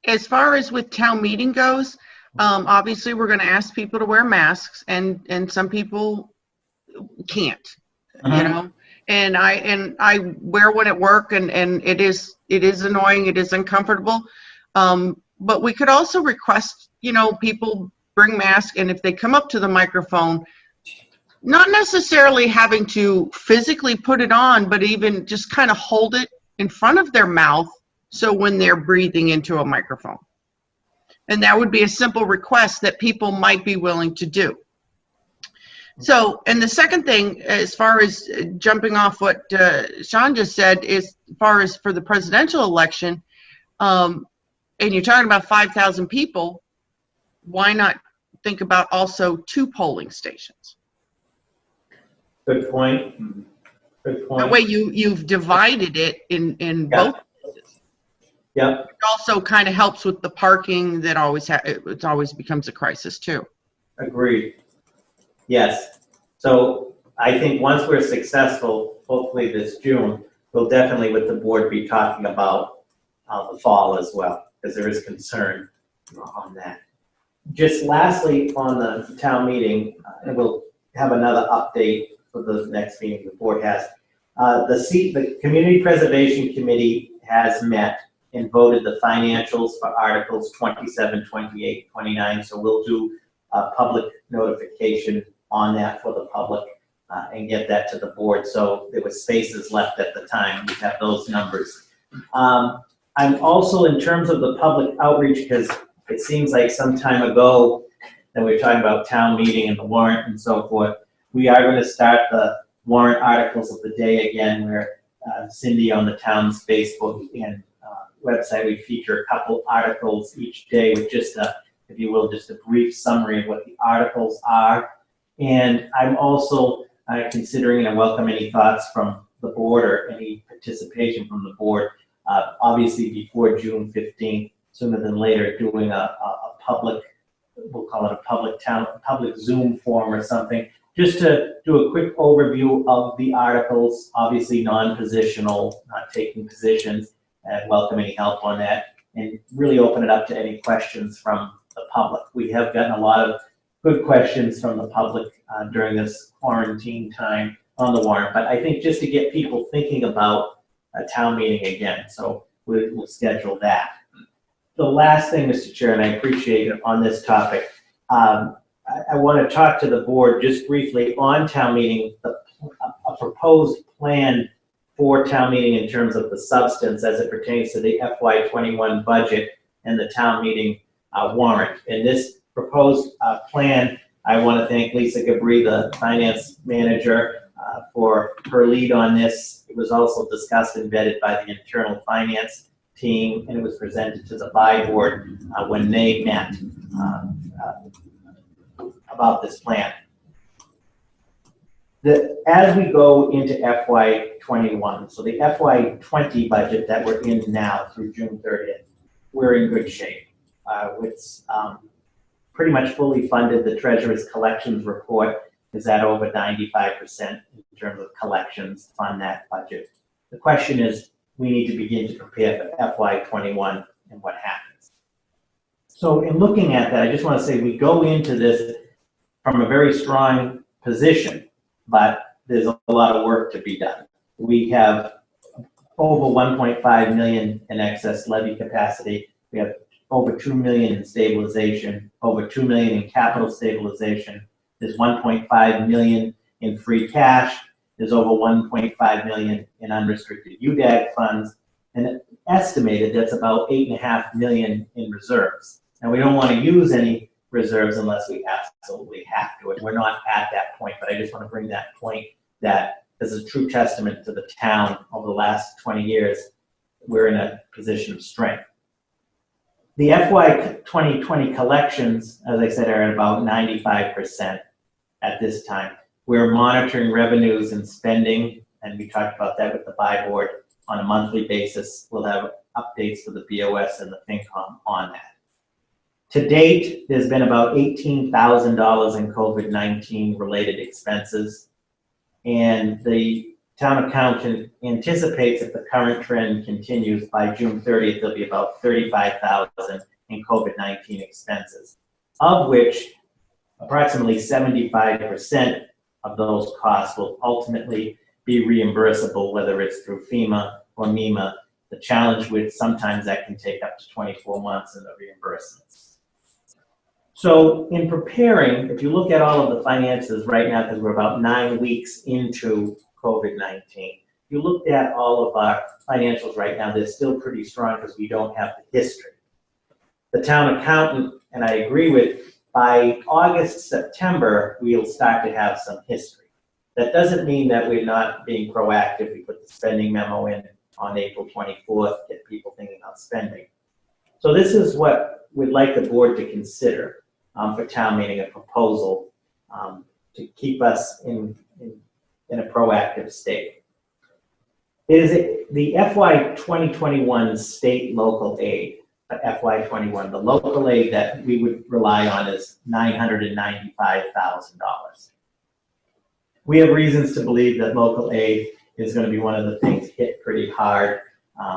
As far as with town meeting goes, obviously we're going to ask people to wear masks, and some people can't, you know. And I wear one at work, and it is annoying, it is uncomfortable. But we could also request, you know, people bring masks, and if they come up to the microphone, not necessarily having to physically put it on, but even just kind of hold it in front of their mouth, so when they're breathing into a microphone. And that would be a simple request that people might be willing to do. So, and the second thing, as far as jumping off what Sean just said, is as far as for the presidential election, and you're talking about 5,000 people, why not think about also 2 polling stations? Good point. Good point. That way you've divided it in both places. Yep. It also kind of helps with the parking that it always becomes a crisis too. Agreed. Yes. So I think once we're successful, hopefully this June, we'll definitely with the board be talking about the fall as well, because there is concern on that. Just lastly, on the town meeting, and we'll have another update for the next meeting the board has. The Community Preservation Committee has met and voted the financials for Articles 27, 28, 29. So we'll do a public notification on that for the public and get that to the board. So there were spaces left at the time. We have those numbers. I'm also, in terms of the public outreach, because it seems like some time ago that we were talking about town meeting and the warrant and so forth, we are going to start the warrant articles of the day again, where Cindy on the town's Facebook and website, we feature a couple articles each day with just a, if you will, just a brief summary of what the articles are. And I'm also considering, and I welcome any thoughts from the board or any participation from the board, obviously before June 15th, sooner than later, doing a public, we'll call it a public Zoom forum or something, just to do a quick overview of the articles, obviously non-positional, not taking positions, and welcome any help on that, and really open it up to any questions from the public. We have gotten a lot of good questions from the public during this quarantine time on the warrant, but I think just to get people thinking about a town meeting again, so we'll schedule that. The last thing, Mr. Chair, and I appreciate it on this topic, I want to talk to the board just briefly on town meeting, a proposed plan for town meeting in terms of the substance as it pertains to the FY21 budget and the town meeting warrant. In this proposed plan, I want to thank Lisa Gabri, the finance manager, for her lead on this. It was also discussed and vetted by the internal finance team, and it was presented to the buy board when they met about this plan. As we go into FY21, so the FY20 budget that we're in now through June 30th, we're in good shape. It's pretty much fully funded. The treasurer's collections report is at over 95% in terms of collections, fund that budget. The question is, we need to begin to prepare for FY21 and what happens. So in looking at that, I just want to say we go into this from a very strong position, but there's a lot of work to be done. We have over 1.5 million in excess levy capacity. We have over 2 million in stabilization, over 2 million in capital stabilization. There's 1.5 million in free cash. There's over 1.5 million in unrestricted UDAG funds, and estimated that's about 8.5 million in reserves. And we don't want to use any reserves unless we absolutely have to. And we're not at that point, but I just want to bring that point that is a true testament to the town over the last 20 years. We're in a position of strength. The FY 2020 collections, as I said, are at about 95% at this time. We're monitoring revenues and spending, and we talked about that with the buy board on a monthly basis. We'll have updates for the BOS and the FinCom on that. To date, there's been about $18,000 in COVID-19 related expenses, and the town accountant anticipates if the current trend continues by June 30th, there'll be about $35,000 in COVID-19 expenses, of which approximately 75% of those costs will ultimately be reimbursable, whether it's through FEMA or MEMA. The challenge with sometimes that can take up to 24 months in the reimbursements. So in preparing, if you look at all of the finances right now, because we're about 9 weeks into COVID-19, you looked at all of our financials right now, they're still pretty strong because we don't have the history. The town accountant, and I agree with, by August, September, we'll start to have some history. That doesn't mean that we're not being proactive. We put the spending memo in on April 24th, get people thinking about spending. So this is what we'd like the board to consider for town meeting, a proposal to keep us in a proactive state. It is the FY 2021 state local aid. FY21, the local aid that we would rely on is $995,000. We have reasons to believe that local aid is going to be one of the things hit pretty hard.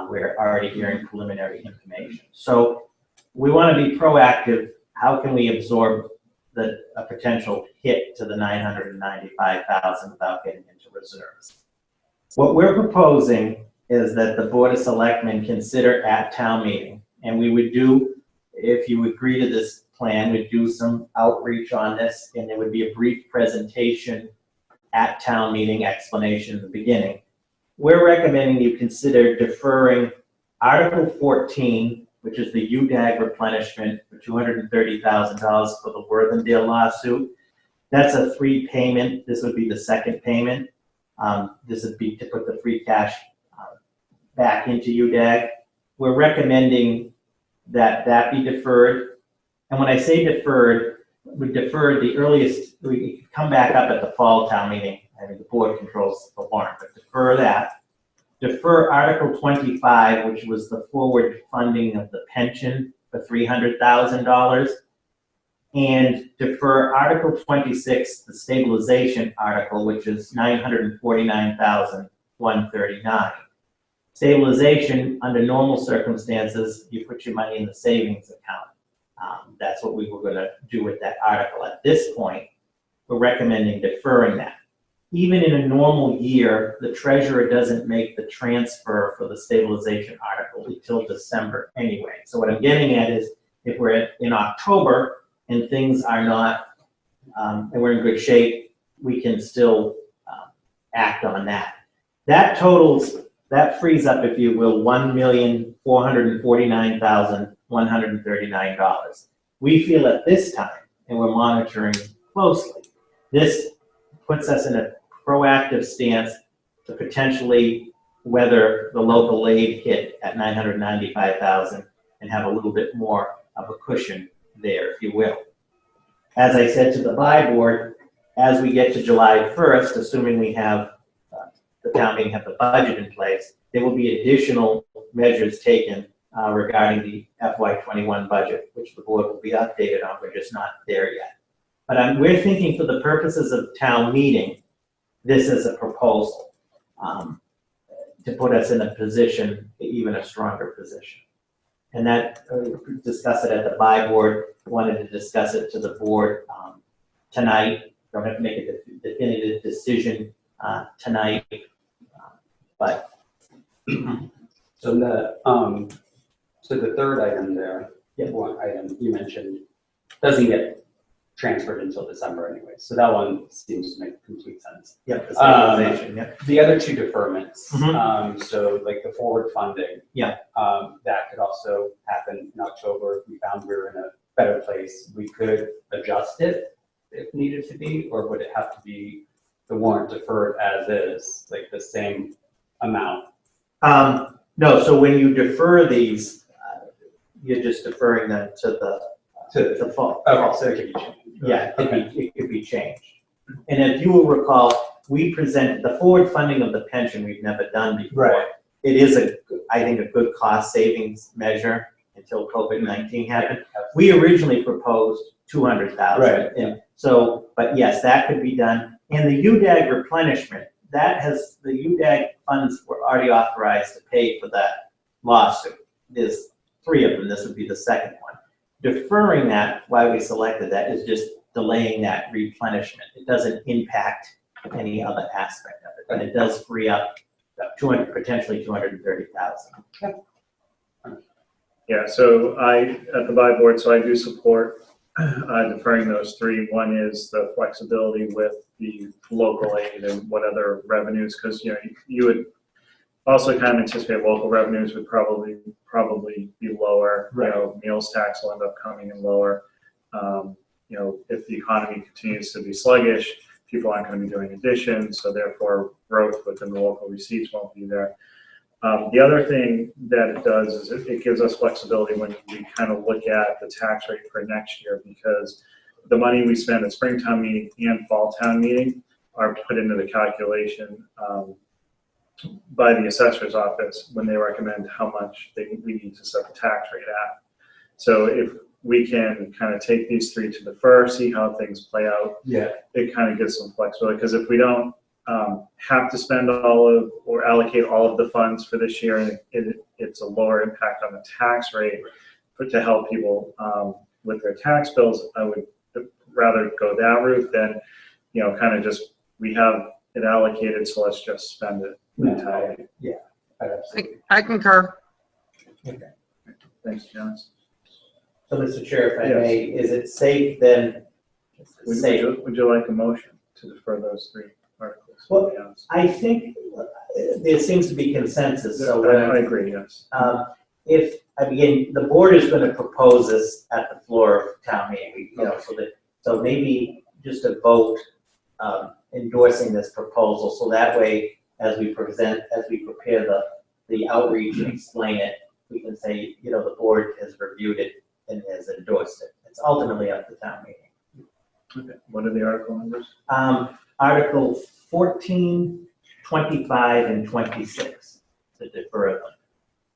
We're already hearing preliminary information. So we want to be proactive. How can we absorb a potential hit to the $995,000 without getting into reserves? What we're proposing is that the Board of Selectmen consider at town meeting, and we would do, if you agree to this plan, we'd do some outreach on this, and there would be a brief presentation at town meeting, explanation in the beginning. We're recommending you consider deferring Article 14, which is the UDAG replenishment for $230,000 for the Worthingdale lawsuit. That's a 3 payment. This would be the second payment. This would be to put the free cash back into UDAG. We're recommending that that be deferred. And when I say deferred, we deferred the earliest, we could come back up at the fall town meeting. I mean, the board controls the warrant, but defer that. Defer Article 25, which was the forward funding of the pension for $300,000. And defer Article 26, the stabilization article, which is $949,139. Stabilization, under normal circumstances, you put your money in the savings account. That's what we were going to do with that article. At this point, we're recommending deferring that. Even in a normal year, the treasurer doesn't make the transfer for the stabilization article until December anyway. So what I'm getting at is, if we're in October and things are not, and we're in good shape, we can still act on that. That totals, that frees up, if you will, $1,449,139. We feel at this time, and we're monitoring closely, this puts us in a proactive stance to potentially weather the local aid hit at $995,000 and have a little bit more of a cushion there, if you will. As I said to the buy board, as we get to July 1st, assuming we have the town meeting have the budget in place, there will be additional measures taken regarding the FY21 budget, which the board will be updated on. We're just not there yet. But we're thinking, for the purposes of town meeting, this is a proposal to put us in a position, even a stronger position. And that, discuss it at the buy board, wanted to discuss it to the board tonight. Don't have to make a definitive decision tonight, but. So the third item there, one item you mentioned doesn't get transferred until December anyway. So that one seems to make complete sense. Yep, the stabilization, yep. The other two deferments, Mhm. so like the forward funding. Yeah. That could also happen in October. If we found we were in a better place, we could adjust it if needed to be, or would it have to be the warrant deferred as is, like the same amount? No, so when you defer these, you're just deferring them to the fall. Okay, so it could be changed. Yeah, it could be changed. And if you will recall, we presented the forward funding of the pension we've never done before. Right. It is I think a good cost savings measure until COVID-19 happened. We originally proposed 200,000. Right. And so, but yes, that could be done. And the UDAG replenishment, the UDAG funds were already authorized to pay for that lawsuit. There's 3 of them. This would be the second one. Deferring that, why we selected that, is just delaying that replenishment. It doesn't impact any other aspect of it, but it does free up potentially 230,000. Yeah, so at the buy board, so I do support deferring those 3. One is the flexibility with the local aid and what other revenues, because you would also kind of anticipate local revenues would probably be lower. Right. Meals tax will end up coming in lower. If the economy continues to be sluggish, people aren't going to be doing additions, so therefore growth within the local receipts won't be there. The other thing that it does is it gives us flexibility when we kind of look at the tax rate for next year, because the money we spend at Springtown meeting and Fall Town meeting are put into the calculation by the assessor's office when they recommend how much we need to set the tax rate at. So if we can kind of take these 3 to defer, see how things play out, it kind of gives some flexibility, because if we don't have to spend or allocate all of the funds for this year, and it's a lower impact on the tax rate to help people with their tax bills, I would rather go that route than, kind of just, we have it allocated, so let's just spend it entirely. Yeah, absolutely. I concur. Okay. Thanks, Janice. So, Mr. Chair, if I Yes. may, is it safe then? Would you like a motion to defer those 3 articles? Well, I think there seems to be consensus, so. I agree, yes. The board is going to propose this at the floor of town meeting, so maybe just a vote endorsing this proposal, so that way, as we prepare the outreach and explain it, we can say, the board has reviewed it and has endorsed it. It's ultimately up to town meeting. Okay. What are the article numbers? Article 14, 25, and 26 to defer them.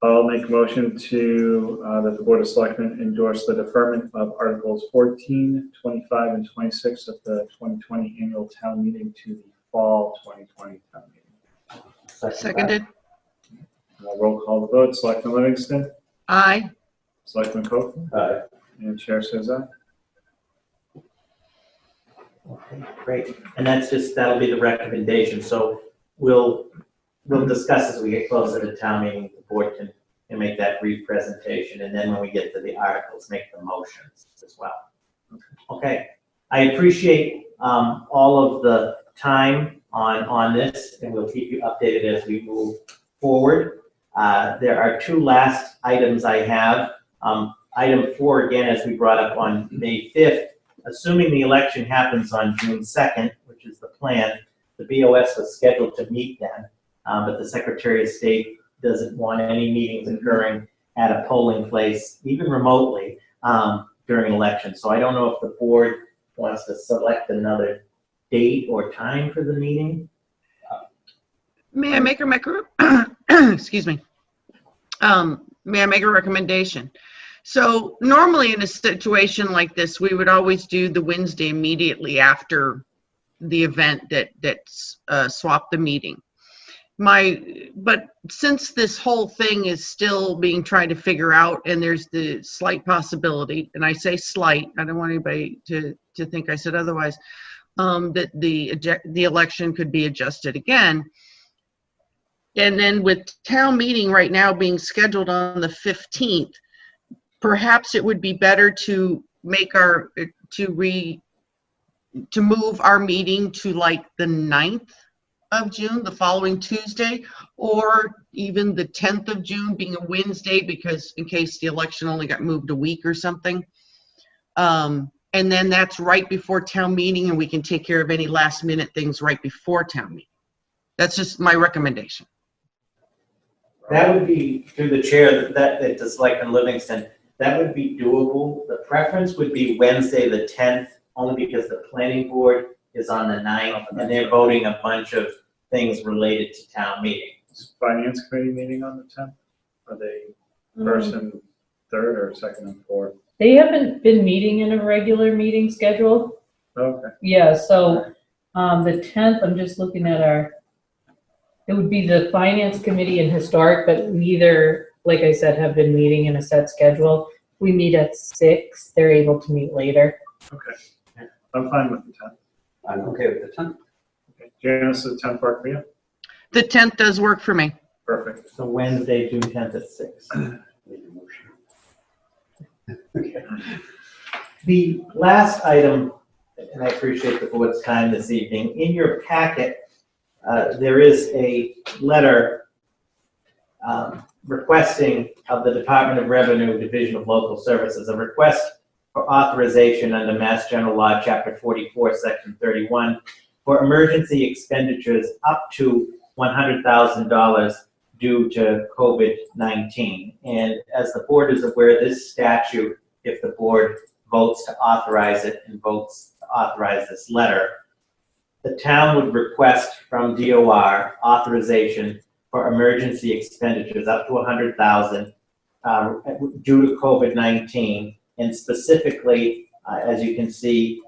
I'll make a motion to that the Board of Selectmen endorse the deferment of Articles 14, 25, and 26 of the 2020 annual town meeting to the fall 2020 town meeting. Seconded. Roll call the vote. Selectman Livingston, Aye. Selectman Copeland, Aye. and Chair says aye. Okay, great. And that'll be the recommendation. So we'll discuss as we get closer to town meeting. The board can make that brief presentation, and then when we get to the articles, make the motions as well. Okay. I appreciate all of the time on this, and we'll keep you updated as we move forward. There are 2 last items I have. Item 4, again, as we brought up on May 5th, assuming the election happens on June 2nd, which is the plan, the BOS was scheduled to meet then, but the Secretary of State doesn't want any meetings occurring at a polling place, even remotely, during an election. So I don't know if the board wants to select another date or time for the meeting. May I make excuse me. May I make a recommendation? So normally in a situation like this, we would always do the Wednesday immediately after the event that swapped the meeting. But since this whole thing is still being tried to figure out, and there's the slight possibility, and I say slight, I don't want anybody to think I said otherwise, that the election could be adjusted again. And then with town meeting right now being scheduled on the 15th, perhaps it would be better to make to move our meeting to like the 9th of June, the following Tuesday, or even the 10th of June being a Wednesday, because in case the election only got moved a week or something. And then that's right before town meeting, and we can take care of any last minute things right before town meeting. That's just my recommendation. That would be, through the chair, that to Selectman Livingston, that would be doable. The preference would be Wednesday, the 10th, only because the planning board is on the 9th, and they're voting a bunch of things related to town meeting. Is Finance Committee meeting on the 10th? Are they first and third or second and fourth? They haven't been meeting in a regular meeting schedule. Okay. Yeah, so the 10th, I'm just looking at it would be the Finance Committee and Historic, but neither, like I said, have been meeting in a set schedule. We meet at 6. They're able to meet later. Okay. I'm fine with the 10th. I'm okay with the 10th. Okay. Janice, does the 10th work for you? The 10th does work for me. Perfect. So Wednesday, June 10th at 6. Okay. The last item, and I appreciate the board's time this evening, in your packet, there is a letter requesting of the Department of Revenue, Division of Local Services, a request for authorization under Mass General Law, Chapter 44, Section 31, for emergency expenditures up to $100,000 due to COVID-19. And as the board is aware, this statute, if the board votes to authorize it and votes to authorize this letter, the town would request from DOR authorization for emergency expenditures up to $100,000 due to COVID-19. And specifically, as you can see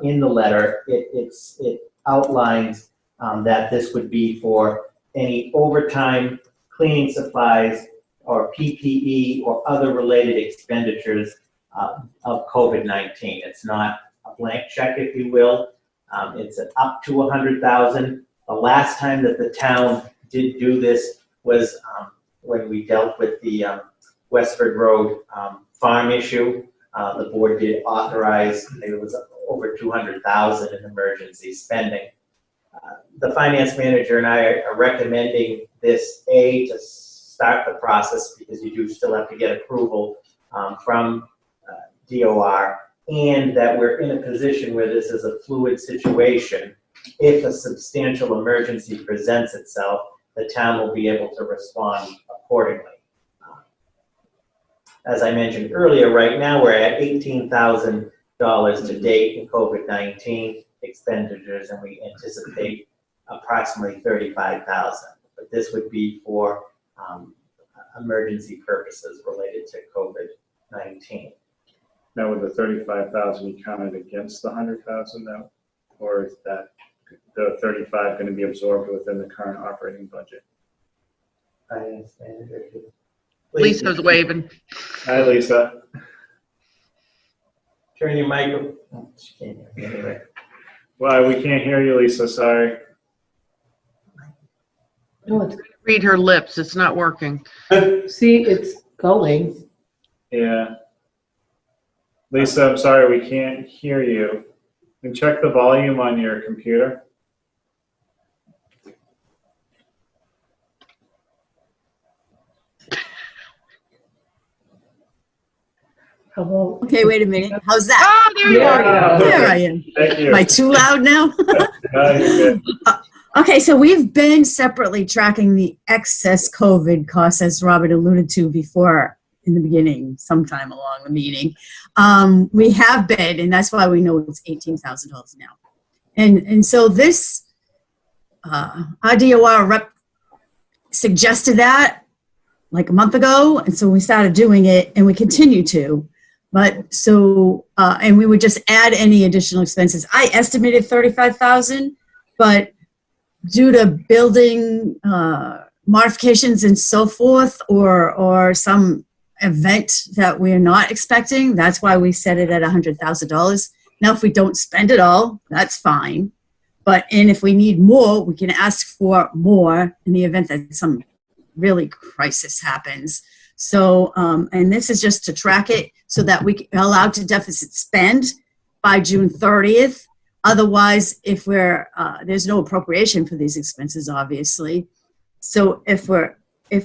in the letter, it outlines that this would be for any overtime, cleaning supplies, or PPE or other related expenditures of COVID-19. It's not a blank check, if you will. It's an up to $100,000. The last time that the town did do this was when we dealt with the Westford Road farm issue. The board did authorize, it was over $200,000 in emergency spending. The finance manager and I are recommending this, to start the process, because you do still have to get approval from DOR, and that we're in a position where this is a fluid situation. If a substantial emergency presents itself, the town will be able to respond accordingly. As I mentioned earlier, right now we're at $18,000 to date in COVID-19 expenditures, and we anticipate approximately $35,000. But this would be for emergency purposes related to COVID-19. Now, with the 35,000, you counted against the 100,000 now, or is that the 35 going to be absorbed within the current operating budget? Finance manager. Lisa's waving. Hi, Lisa. Turn your microphone. Oh, she can't hear me anyway. Well, we can't hear you, Lisa. Sorry. No, Read her lips. It's not working. see, it's going. Yeah. Lisa, I'm sorry, we can't hear you. And check the volume on your computer. Hello. Okay, wait a minute. How's that? Oh, there you are. Yeah. There I am. Thank you. Am I too loud now? No, you're good. Okay, so we've been separately tracking the excess COVID costs, as Robert alluded to before in the beginning, sometime along the meeting. We have been, and that's why we know it's $18,000 now. And so this, our DOR rep suggested that like a month ago, and so we started doing it, and we continue to. But so, and we would just add any additional expenses. I estimated 35,000, but due to building modifications and so forth, or some event that we're not expecting, that's why we set it at $100,000. Now, if we don't spend it all, that's fine. And if we need more, we can ask for more in the event that some really crisis happens. So, and this is just to track it so that we are allowed to deficit spend by June 30th. Otherwise, if there's no appropriation for these expenses, obviously. So if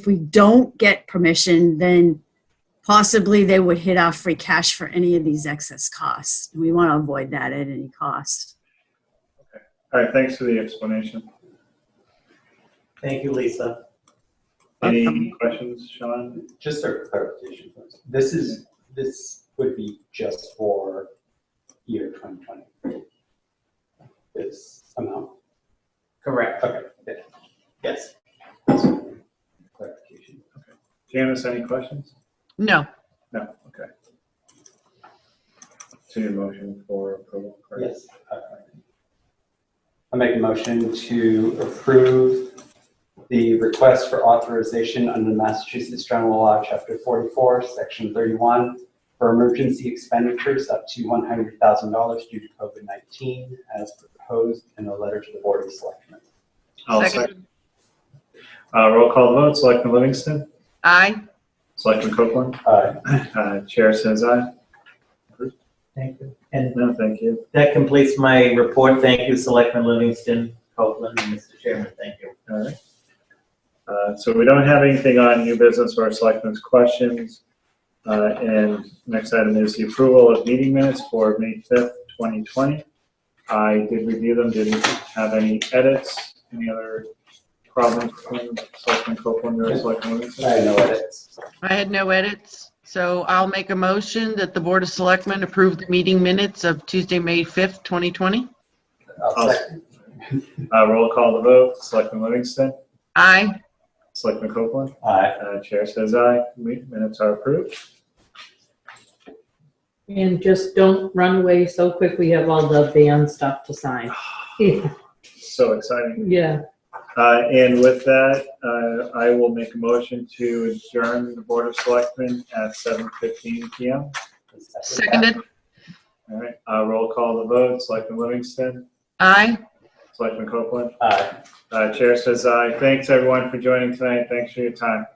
we don't get permission, then possibly they would hit our free cash for any of these excess costs. We want to avoid that at any cost. All right, thanks for the explanation. Thank you, Lisa. Any questions, Sean? Just for clarification, this would be just for year 2020. This amount. Correct. Okay. Yeah. Yes. Clarification. Janice, any questions? No. No, okay. So your motion for approval, correct? Yes. I make a motion to approve the request for authorization under Massachusetts General Law, Chapter 44, Section 31, for emergency expenditures up to $100,000 due to COVID-19, as proposed in a letter to the Board of Selectmen. I'll Second. second. Roll call vote. Selectman Livingston. Aye. Selectman Copeland. Aye. Chair says aye. Thank you. And No, thank you. that completes my report. Thank you, Selectman Livingston, Copeland, and Mr. Chairman. Thank you. All right. So we don't have anything on new business or selectmen's questions. And next item is the approval of meeting minutes for May 5th, 2020. I did review them, didn't have any edits. Any other problems between Selectman Copeland or Selectman Livingston? I have no edits. I had no edits, so I'll make a motion that the Board of Selectmen approve the meeting minutes of Tuesday, May 5th, 2020. I'll second. Roll call the vote. Selectman Livingston. Aye. Selectman Copeland. Aye. Chair says aye. Minutes are approved. And just don't run away so quick. We have all the band stuff to sign. So exciting. Yeah. And with that, I will make a motion to adjourn the Board of Selectmen at 7:15 p.m. Seconded. All right, roll call the vote. Selectman Livingston. Aye. Selectman Copeland. Aye. Chair says aye. Thanks everyone for joining tonight. Thanks for your time.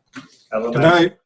Have a Good nice night.